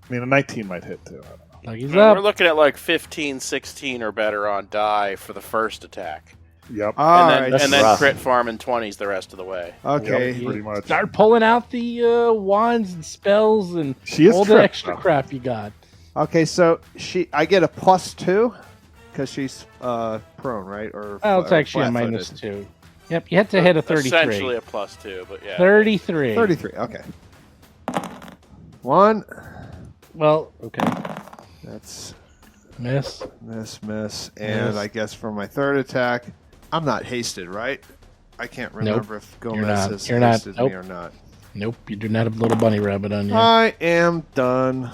mean, a 19 might hit too. I don't know. Doggy's We're up. looking at like 15, 16 or better on die for the first attack. Yep. All and then, right. and then rough. crit farm in 20s the rest of the way. Okay. Yep, pretty much. Start pulling out the wands and spells and She is all the tripped, extra though. crap you got. Okay, so I get a +2 because she's prone, right? Or Well, it's or actually a flat-footed. -2. Yep, you had to hit a 33. Essentially a +2, but yeah. 33. 33. Okay. 1. Well, okay. That's Miss. miss, and Miss. I guess for my third attack, I'm not hasted, right? I can't remember if Gomez not. has You're not. hasted Nope. me or not. Nope, you do not have a little bunny rabbit on you. I am done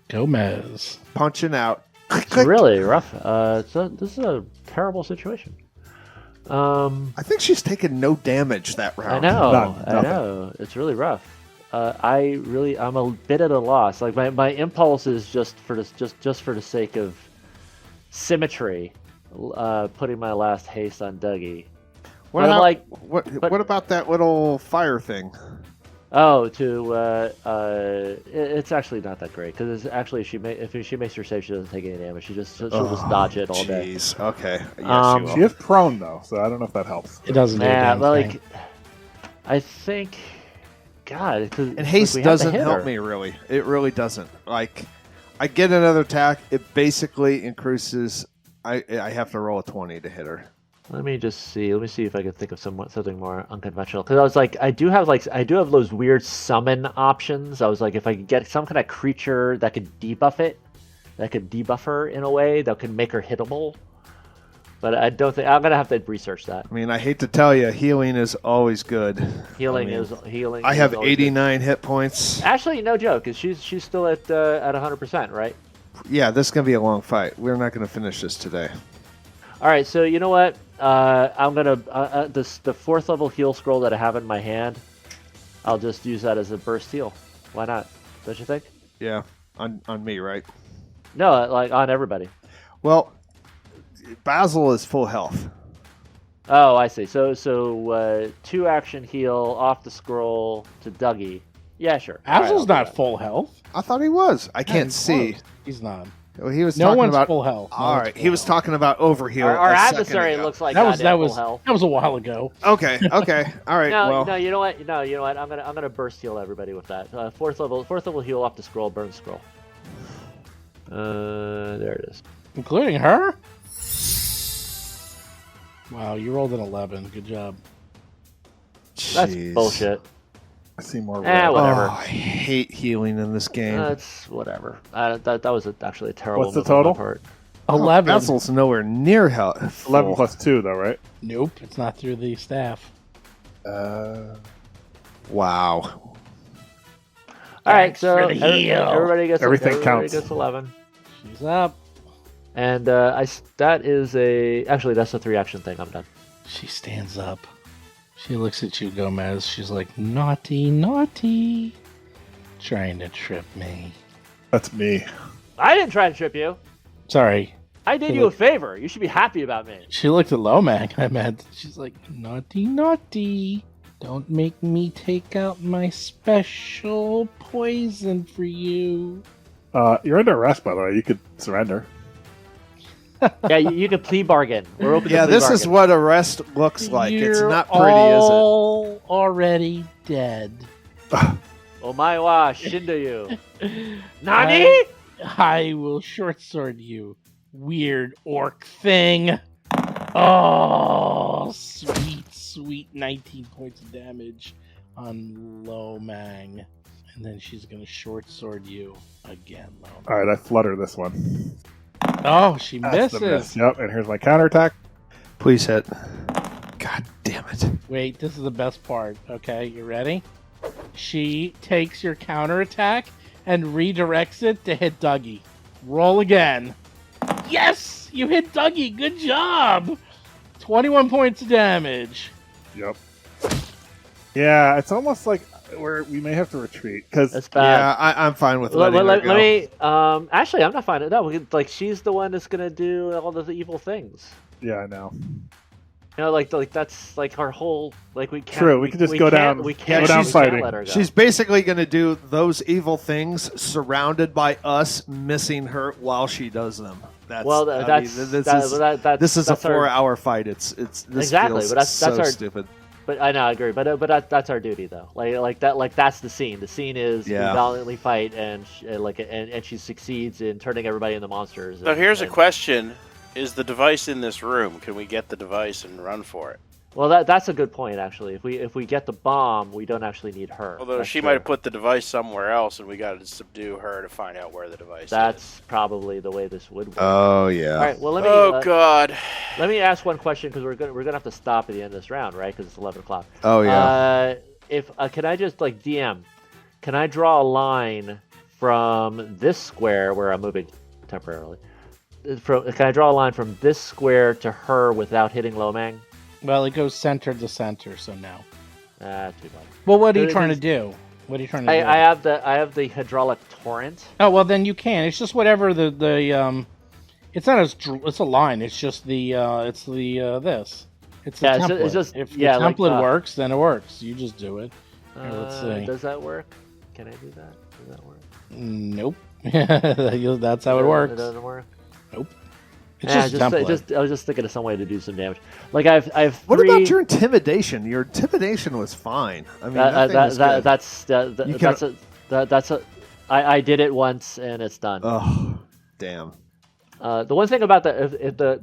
Gomez. punching out. It's really rough. This is a terrible situation. I think she's taken no damage that I round. know. None, I nothing. know. It's really rough. I'm a bit at a loss. Like my impulse is just for the sake of symmetry, putting my last haste on Dougie. What, But I'm like, what about that little fire thing? oh, it's actually not that great because it's actually if she makes her save, she doesn't take any damage. She'll just dodge it all day. Jeez. Okay. Yes, Um, you She will. is prone though, so I don't know if that helps. It doesn't do a Yeah, damn like thing. I think, God, because And haste doesn't help me really. It really doesn't. Like, I get another attack. It basically increases. I have to roll a 20 to hit her. Let me see if I can think of something more unconventional. Because I was like, I do have those weird summon options. I was like, if I could get some kind of creature that could debuff it, that could debuff her in a way that could make her hittable. But I don't think I'm gonna have to research that. I mean, I hate to tell you, healing is always good. Healing I mean, is healing. I is have always good. 89 hit points. Actually, no joke, because she's still at 100%, right? Yeah, this is gonna be a long fight. We're not gonna finish this today. All right, so you know what? I'm gonna the 4th level heal scroll that I have in my hand. I'll just use that as a burst heal. Why not? Don't you think? Yeah, on me, right? No, like on everybody. Well, Basil is full health. Oh, I see. So 2 action heal off the scroll to Dougie. Yeah, sure. All right, Basil's I'll do not that. full health. I thought he was. I can't He's see. close. He's not. Well, he was No talking one's about. full health. No All one's right, full he was health. talking about overheal. Our a second adversary ago. looks like That was goddamn that full health. was a while ago. Okay. Okay. All right. No, well, no, you know what? No, you know what? I'm gonna burst heal everybody with that. 4th level heal off the scroll, burn scroll. There it is. Including her? Wow, you rolled an 11. Good job. That's jeez. bullshit. I see more. Eh, red. whatever. Oh, I hate healing in this game. That's whatever. That was actually a terrible What's the move on my total? part. 11. Basil's nowhere near health. 11 plus 2 though, right? Nope, it's not through the staff. Wow. All right, so for the heal. everybody gets Everything everybody counts. gets 11, She's up. and that is actually that's a 3 action thing. I'm done. She stands up. She looks at you, Gomez. She's like, naughty, naughty. Trying to trip me. That's me. I didn't try to trip you. Sorry. I did you a favor. You should be happy about me. She looked at Lomang. I meant, she's like, naughty, naughty. Don't make me take out my special poison for you. You're under arrest, by the way. You could surrender. Yeah, you can plea bargain. We're open. Yeah, to plea this is bargain. what arrest looks like. It's You're not pretty, is it? all already dead. Omae wa shindo you. Nani? I will short sword you, weird orc thing. Oh, sweet, sweet 19 points of damage on Lomang. And then she's going to short sword you again, Lomang. All right, I flutter this one. Oh, she That's the misses. miss. Yep, and here's my counterattack. Please hit. God damn it. Wait, this is the best part. Okay, you ready? She takes your counterattack and redirects it to hit Dougie. Roll again. Yes! You hit Dougie. Good job. 21 points of damage. Yep. Yeah, it's almost like we may have to retreat because That's bad. Yeah, I'm fine with letting her Let go. me. Actually, I'm not fine. No, like she's the one that's gonna do all the evil things. yeah, I know. You know, like that's like our whole like we can't. True, we can just go down- We go can't. down we can't fighting. let her go. She's basically going to do those evil things surrounded by us missing her while she does them. That's, well. I mean, That's this is a that's our- 4-hour fight. It's this Exactly, feels but that's so our- stupid. But I know, I agree. But that's our duty, though. Like that. Like that's the scene. The scene is we Yeah. valiantly fight, and and she succeeds in turning everybody into monsters. So here's a question: is the device in this room? Can we get the device and run for it? Well, that's a good point, actually. If we get the bomb, we don't actually need her. Although That's she true. might have put the device somewhere else, and we got to subdue her to find out where the device That's is. probably the way this would work. Oh yeah. All right. Well, let me. Oh God! Let me ask one question because we're gonna have to stop at the end of this round, right? Because it's 11 o'clock. Oh yeah. If can I just like DM? Can I draw a line from this square where I'm moving temporarily? Can I draw a line from this square to her without hitting Lomang? Well, it goes center to center, so no. Too bad. Well, what are you It trying to is- do? What are you trying to I do? have the hydraulic torrent. Oh, well, then you can. It's just whatever the it's not it's a line. It's just the this. It's the Yeah, template. it's just- if yeah, the like, template works, then it works. You just do it. Here, let's Uh, see. Does that work? Can I do that? Does that work? Nope. That's how it works. It doesn't work. It's Yeah, just a template. I was just thinking of some way to do some damage. Like I have What three, about your intimidation? Your intimidation was fine. I mean, that thing was good. You can- that's a. I did it once and it's done. Oh, damn. The one thing about if the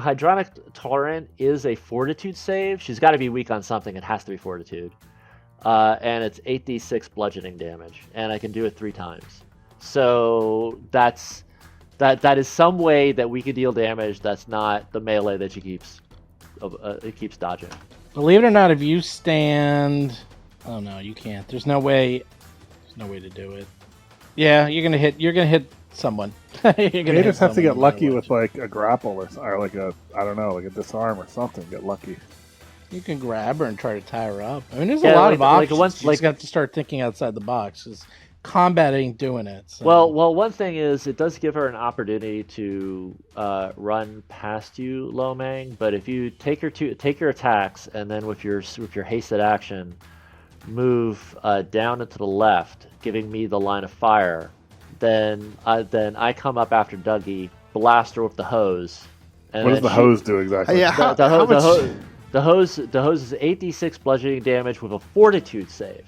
hydronic torrent is a fortitude save, she's got to be weak on something. It has to be fortitude, and it's 8d6 bludgeoning damage, and I can do it 3 times. So that is some way that we can deal damage that's not the melee that she keeps it keeps dodging. Believe it or not, if you stand, oh no, you can't. There's no way. There's no way to do it. Yeah, you're gonna hit someone. You're gonna You hit just have to someone get no lucky matter with like a grapple or like a like a disarm or something. Get lucky. what. You can grab her and try to tie her up. I mean, there's Yeah, a lot like- of like options. once- You just have to start thinking outside the box. 'Cause combat ain't doing it. So. Well, one thing is it does give her an opportunity to run past you, Lomang. But if you take your attacks and then with your hasted action, move down and to the left, giving me the line of fire, then I come up after Dougie, blast her with the hose. And What does then the hose do exactly? Yeah, The how much? hose is 8d6 bludgeoning damage with a fortitude save.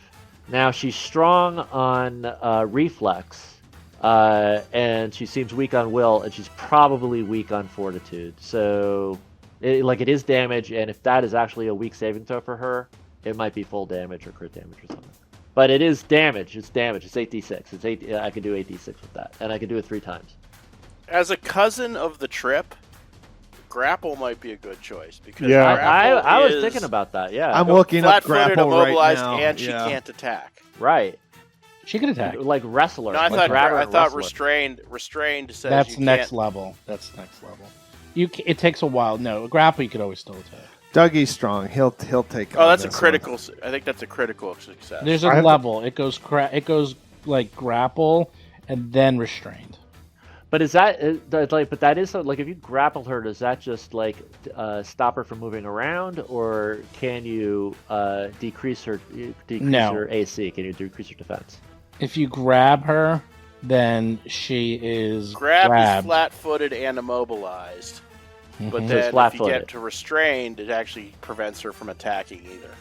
Now she's strong on reflex, and she seems weak on will, and she's probably weak on fortitude. So, it is damage, and if that is actually a weak saving throw for her, it might be full damage or crit damage or something. But it is damage. It's damage. It's 8d6. It's 8. I can do 8d6 with that, and I can do it 3 times. As a cousin of the trip, grapple might be a good choice because Yeah. I was is thinking about that. Yeah. I'm looking up flat-footed, grapple right immobilized, now. and she Yeah. can't attack. Right. she can attack. Like wrestler. No, I like thought grabber and wrestler. restrained says That's you next can't. level. That's next level. It takes a while. No, a grapple you could always still attack. Dougie's strong. He'll take. Oh, on that's a this critical. I think that's a critical success. There's I a have to- level. It goes like grapple and then restrained. But is that But that is like if you grapple her, does that just like stop her from moving around, or can you decrease her No. her AC? Can you decrease her defense? If you grab her, then she is Grab is grabbed. flat-footed and immobilized, but Mhm. So it's then if you flat-footed. get to restrained, it actually prevents her from attacking either.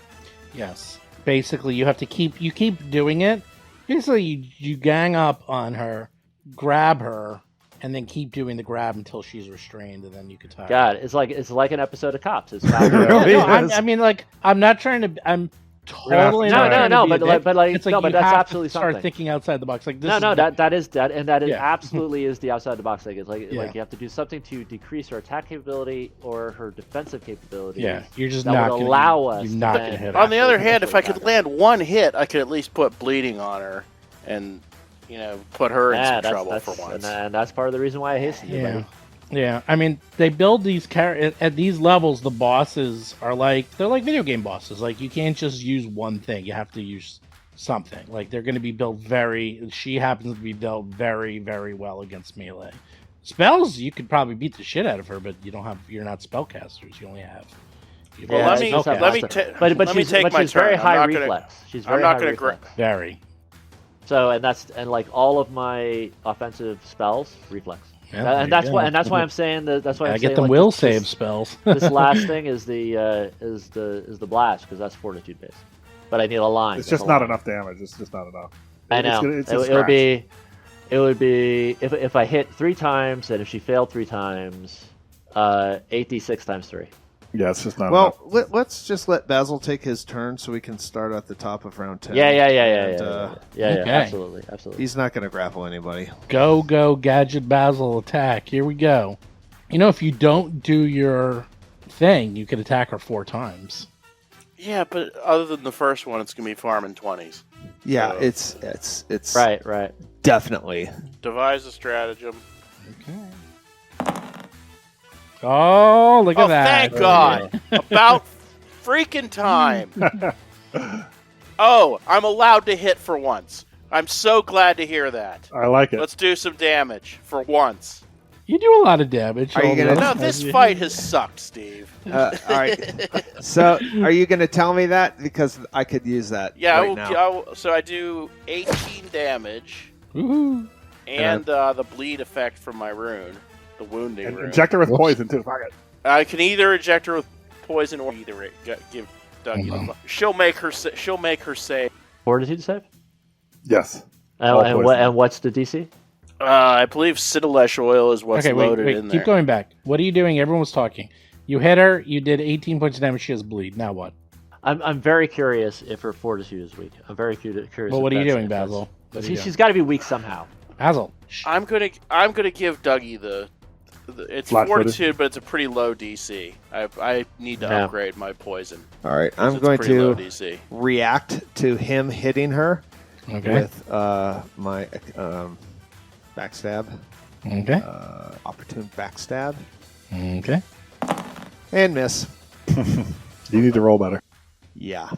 Yes. Basically, you have to keep doing it. Basically, you gang up on her, grab her, and then keep doing the grab until she's restrained, and then you can tie her. God, it's like an episode of Cops. It's It not really No, is. I mean, like, I'm not trying to. I'm totally No, not trying to be a dick. but like it's like no, you but that's have absolutely to start something. thinking outside the box. Like this. No, is that is Yeah. absolutely is the outside the box thing. It's like Yeah. you have to do something to decrease her attack capability or her defensive capability. Yeah, you're just that not would gonna, allow us. You're to not then gonna hit her. On the other actually hand, if I could attack her. land one hit, I could at least put bleeding on her and put her in some trouble for once. And that's part of the reason why I hastened you, Yeah. buddy. Yeah, I mean, they build these at these levels. The bosses are they're like video game bosses. Like, you can't just use one thing; you have to use something. Like, they're going to be built She happens to be built very, very well against melee spells. You could probably beat the shit out of her, but you're not spellcasters. You only have. Well, let me take my she's turn. very high reflex. She's very high reflex. Very. So and like all of my offensive spells reflex. Yeah, and that's why I'm saying that. That's why I'm I saying get the will save spells. This last thing is the blast, because that's fortitude based. But I need a line. It's just not enough damage. It's just not enough. I know. It would be if I hit 3 times, and if she failed 3 times, 8d6 times 3. Yeah, it's just not enough. Well, let's just let Basil take his turn so we can start at the top of round 10. Yeah. Okay. Absolutely. He's not going to grapple anybody. Go, Gadget Basil, attack. Here we go. If you don't do your thing, you could attack her 4 times. Yeah, but other than the first one, it's going to be farming 20s. Yeah, So, it's Right. definitely. devise a stratagem. Okay. Oh, look at that. Thank God. About freaking time. Oh, I'm allowed to hit for once. I'm so glad to hear that. I like it. Let's do some damage for once. You do a lot of damage. Are you gonna- No, this fight has sucked, Steve. All right. So, are you going to tell me that? Because I could use that right now. So I do 18 damage Woohoo. and the bleed effect from my rune, the wounding And rune. inject her with poison too. Fuck it. I can either inject her with poison or give Dougie Hold on. the. She'll make her say. Fortitude save. Yes. All poison. And what's the DC? I believe Citalesh oil is what's Okay, loaded wait. in there. Keep going back. What are you doing? Everyone was talking. You hit her. You did 18 points of damage. She has bleed. Now what? I'm very curious if her fortitude is weak. I'm very curious. Well, what are you doing, Basil? She's got to be weak somehow. Basil. I'm gonna give Dougie the it's Flat-footed. fortitude, but it's a pretty low DC. I need to upgrade my poison. All right. I'm It's going pretty low to DC. react to him hitting her Okay. with my backstab. Okay. Opportune backstab. Okay. And miss. You need to roll better. Yeah.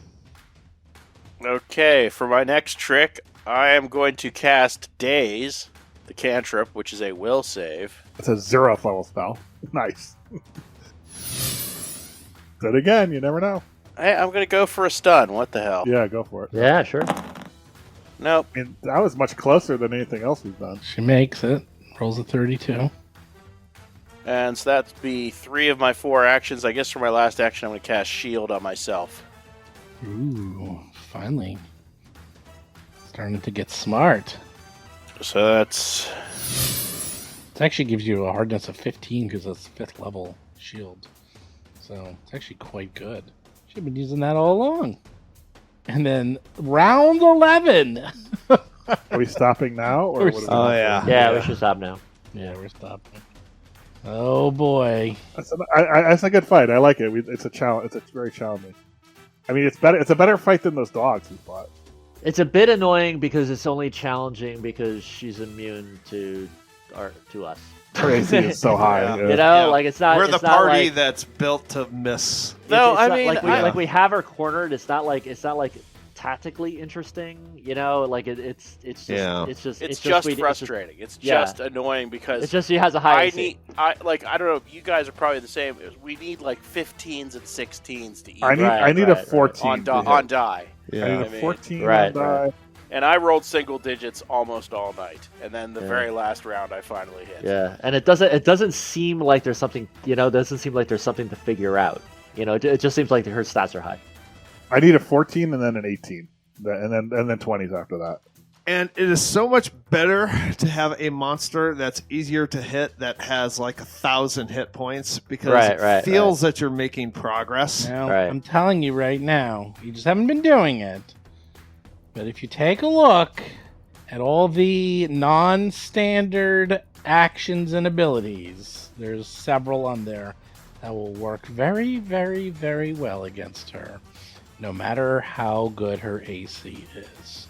Okay, for my next trick, I am going to cast Daze, the cantrip, which is a will save. It's a 0th level spell. Nice. Do it again. You never know. Hey, I'm going to go for a stun. What the hell? Yeah, go for it. Yeah, sure. Nope. I mean, that was much closer than anything else we've done. She makes it. Rolls a 32. And so that'd be 3 of my 4 actions. I guess for my last action, I'm going to cast Shield on myself. Ooh, finally. Starting to get smart. So that's... It actually gives you a hardness of 15 because it's 5th level shield. So it's actually quite good. Should have been using that all along. And then round 11. Are we stopping now? Or We're what are we Oh, doing? yeah. Yeah, we should stop now. Yeah, we're stopping. Oh boy. That's a good fight. I like it. It's a challenge. It's very challenging. I mean, it's better. It's a better fight than those dogs we fought. It's a bit annoying because it's only challenging because she's immune to us. Her AC is so high. Yeah. You know, Yeah. like it's not. We're it's the not party like, that's built to miss. No, it's I not mean, like we have her cornered. It's not like tactically interesting. You know, like it's just Yeah. it's just frustrating. It's yeah. just annoying because It's just she has a high. I AC. don't know. You guys are probably the same. We need like 15s and 16s to eat I need a 14 on to hit. die. I need Yeah. a 14 Right, on die. And I rolled single digits almost all night, and then the very last round I finally hit. Yeah, and it doesn't seem like there's something. You know, doesn't seem like there's something to figure out. You know, it just seems like her stats are high. I need a 14 and then an 18, and then 20s after that. And it is so much better to have a monster that's easier to hit that has like 1,000 hit points because it feels that you're making progress. Now, Right. I'm telling you right now, you just haven't been doing it. But if you take a look at all the non-standard actions and abilities, there's several on there that will work very, very, very well against her, no matter how good her AC is.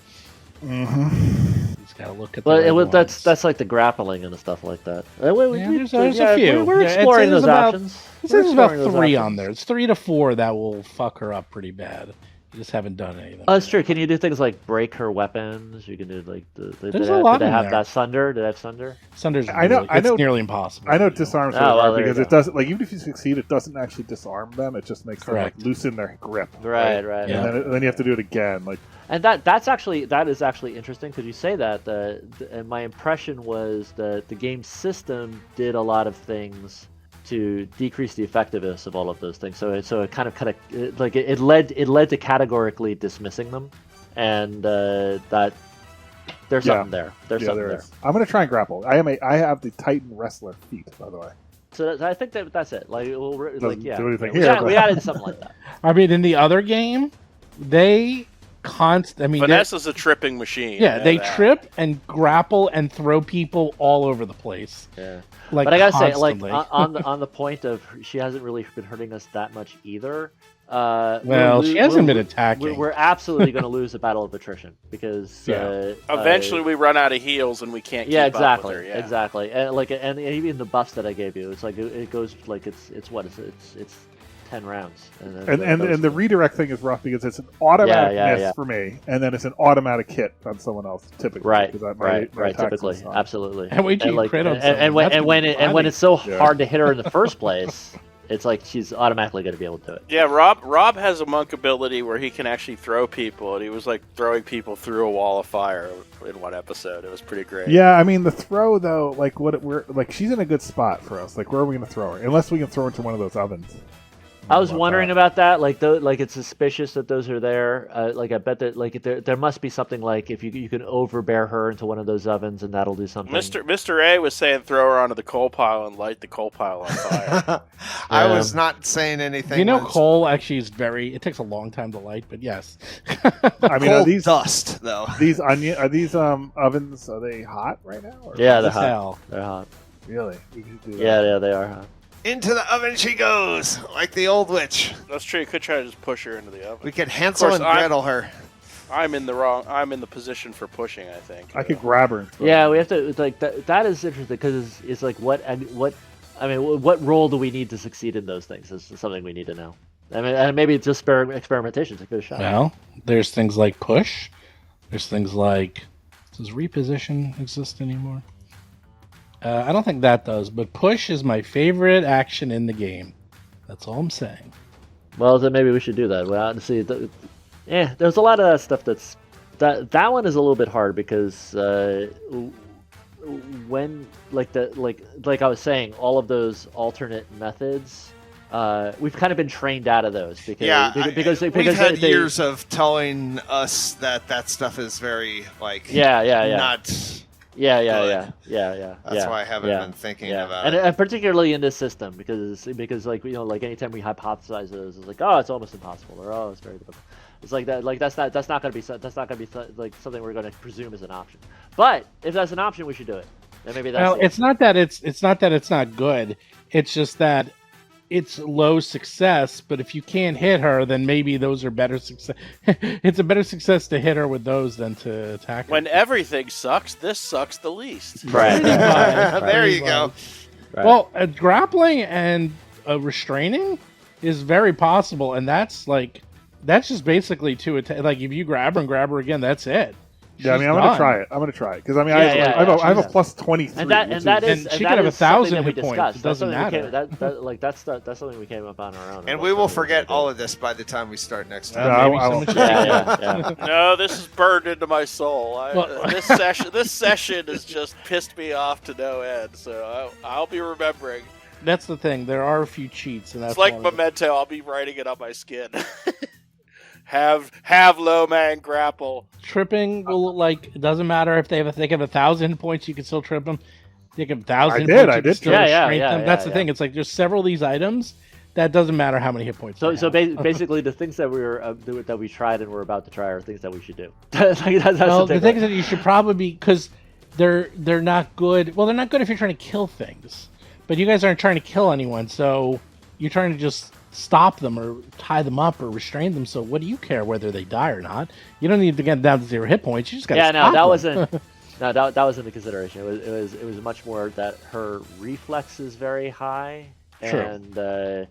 Mm-hmm. He's got to look at. Well, that's like the grappling and the stuff like that. There's a few. We're exploring those options. There's about 3 on there. It's 3 to 4 that will fuck her up pretty bad. You just haven't done anything. Oh, that's true. Can you do things like break her weapons? You can do like There's a lot Did they in have there. that sunder? Did they have sunder? Sunder's I know- it's nearly impossible. I know to it do. disarms Oh, really well, hard there you because it go. doesn't, like, even if you succeed, it doesn't actually disarm them. It just makes them like, Correct. loosen their grip. Right. Yeah. And then you have to do it again. Like, And that is actually interesting because you say that. And my impression was that the game system did a lot of things to decrease the effectiveness of all of those things. So it kind of like it led to categorically dismissing them, and that there's something there. There's something there there. is. I'm gonna try and grapple. I have the Titan wrestler feat, by the way. So I think that's it. Like, Doesn't do anything we here, added, but- we added something like that. I mean, in the other game, they Vanessa's a tripping machine. yeah, you know they that. trip and grapple and throw people all over the place. Yeah. Like, But I gotta say, like constantly. on the point of she hasn't really been hurting us that much either. Well, she hasn't been attacking. We're absolutely going to lose a battle of attrition because Eventually, we run out of heals and we can't. Yeah, keep exactly, Up with her, yeah. exactly, and even the buffs that I gave you, it's like it goes like it's 10 rounds, And the redirect thing is rough because it's an automatic miss for me, and then it's an automatic hit on someone else typically. right, because right, attacks typically, and stuff. absolutely. And wait till you like, crit on and someone. when it's so Yeah. hard to hit her in the first place, it's like she's automatically going to be able to do it. Yeah, Rob has a monk ability where he can actually throw people, and he was like throwing people through a wall of fire in one episode. It was pretty great. Yeah, I mean the throw though, like we're like she's in a good spot for us. Like where are we going to throw her? Unless we can throw her into one of those ovens. I was wondering about that. Like, like it's suspicious that those are there. Like, I bet that like there must be something like if you can overbear her into one of those ovens and that'll do something. Mr. A was saying throw her onto the coal pile and light the coal pile on fire. I was not saying anything. You know, once. coal actually is it takes a long time to light, but yes. I mean, Coal are these dust though. ovens? Are they hot right now? Or Yeah, they're As hot. hell. They're hot. really. We could do that. Yeah, they are hot. Into the oven she goes, like the old witch. That's true. You could try to just push her into the oven. We could Hansel course, and Gretel her. I'm in the position for pushing. I think. I could grab her. And throw Yeah, her. we have to like that. That is interesting because it's like what role do we need to succeed in those things? Is something we need to know. I mean, and maybe it's just experimentation. It's a good shot. Well, there's things like push. There's things like, does reposition exist anymore? I don't think that does, but push is my favorite action in the game. That's all I'm saying. Well, then maybe we should do that. Well, see, there's a lot of stuff that one is a little bit hard because when like I was saying, all of those alternate methods, we've kind of been trained out of those because we've had they, years of telling us that stuff is very like not. Yeah. That's why I haven't been thinking about it. And particularly in this system, because like like anytime we hypothesize those, it's like it's almost impossible, or it's very difficult. It's like that. Like that's not going to be like something we're going to presume is an option. But if that's an option, we should do it. And maybe that's. Well, it's not that it's not good. It's just that it's low success. But if you can't hit her, then maybe those are better success. It's a better success to hit her with those than to attack her. When everything sucks, this sucks the least. right. There you go. Right. Well, grappling and restraining is very possible, and that's just basically to attack. Like if you grab her and grab her again, that's it. Yeah, I mean, I'm done. gonna try it because I mean, Yeah, I have a yeah. plus 23. And that is And she and could that have is something 1,000 that we hit points. discussed. It That's doesn't something matter. that's something we came up on our own. And we will forget all of this by the time we start next time. Maybe I won't. someone should- Yeah. No, this is burned into my soul. Well- This session has just pissed me off to no end. So I'll be remembering. That's the thing. There are a few cheats, and that's It's like one of them. Memento. I'll be writing it on my skin. Have low man grapple. Tripping will it doesn't matter if they have 1,000 points, you can still trip them. They have 1,000 I points, did, you I can did still trip. Yeah, restrain yeah, them. yeah, That's the yeah. thing. It's like there's several of these items that doesn't matter how many hit points. So they so have. basically, the things that that we tried and we're about to try are things that we should do. That's well, the thing takeaway. is that you should probably be because they're not good. Well, they're not good if you're trying to kill things, but you guys aren't trying to kill anyone, so you're trying to just stop them or tie them up or restrain them. So what do you care whether they die or not? You don't need to get down to 0 hit points. You just got to stop them. Wasn't. No, that wasn't the consideration. It was much more that her reflex is very high, True. and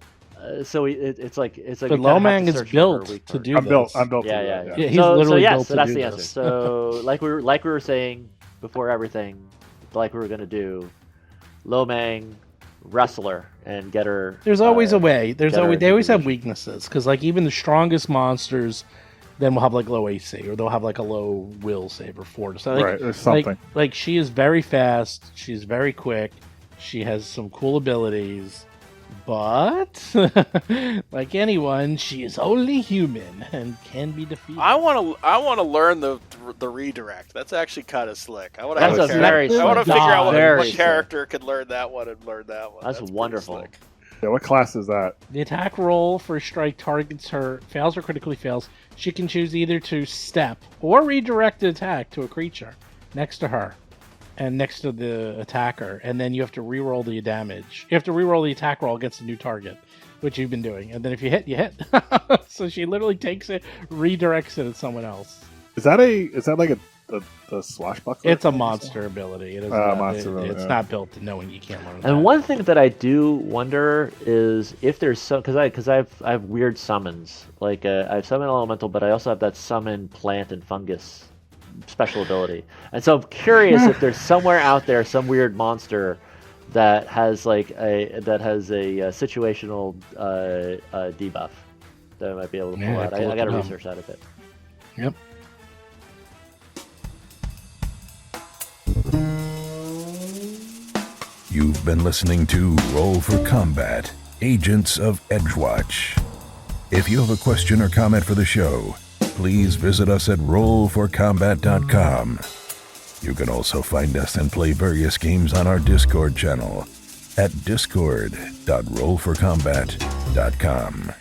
so it's like But Lomang is built to do this. I'm built. Yeah. He's literally built so to that's do the answer. this. So like we were saying before everything, like we were gonna do, Lomang, wrestler, and get her. There's always a way. They always have division. weaknesses because like even the strongest monsters, then will have like low AC or they'll have like a low will save or force. So, like, Right, there's something. Like she is very fast. She's very quick. She has some cool abilities, but like anyone, she is only human and can be defeated. I want to learn the redirect. That's actually kind of slick. I want to That's a very I want to figure out very what slick. character could learn that one and learn that one. That's pretty wonderful. slick. Yeah, what class is that? The attack roll for a strike targets her, fails or critically fails. She can choose either to step or redirect the attack to a creature next to her and next to the attacker, and then you have to re-roll the damage. You have to re-roll the attack roll against a new target, which you've been doing. And then if you hit, you hit. So she literally takes it, redirects it at someone else. Is that like a swashbuckler? It's a monster ability. It is it's not built to knowing you can't learn that. And one thing that I do wonder is if there's some because I have weird summons. Like I have summon elemental, but I also have that summon plant and fungus special ability. And so I'm curious if there's somewhere out there some weird monster that has a situational debuff that I might be able to pull out. I got to research that a bit. Yep. You've been listening to Roll for Combat, Agents of Edgewatch. If you have a question or comment for the show, please visit us at rollforcombat.com. You can also find us and play various games on our Discord channel at discord.rollforcombat.com.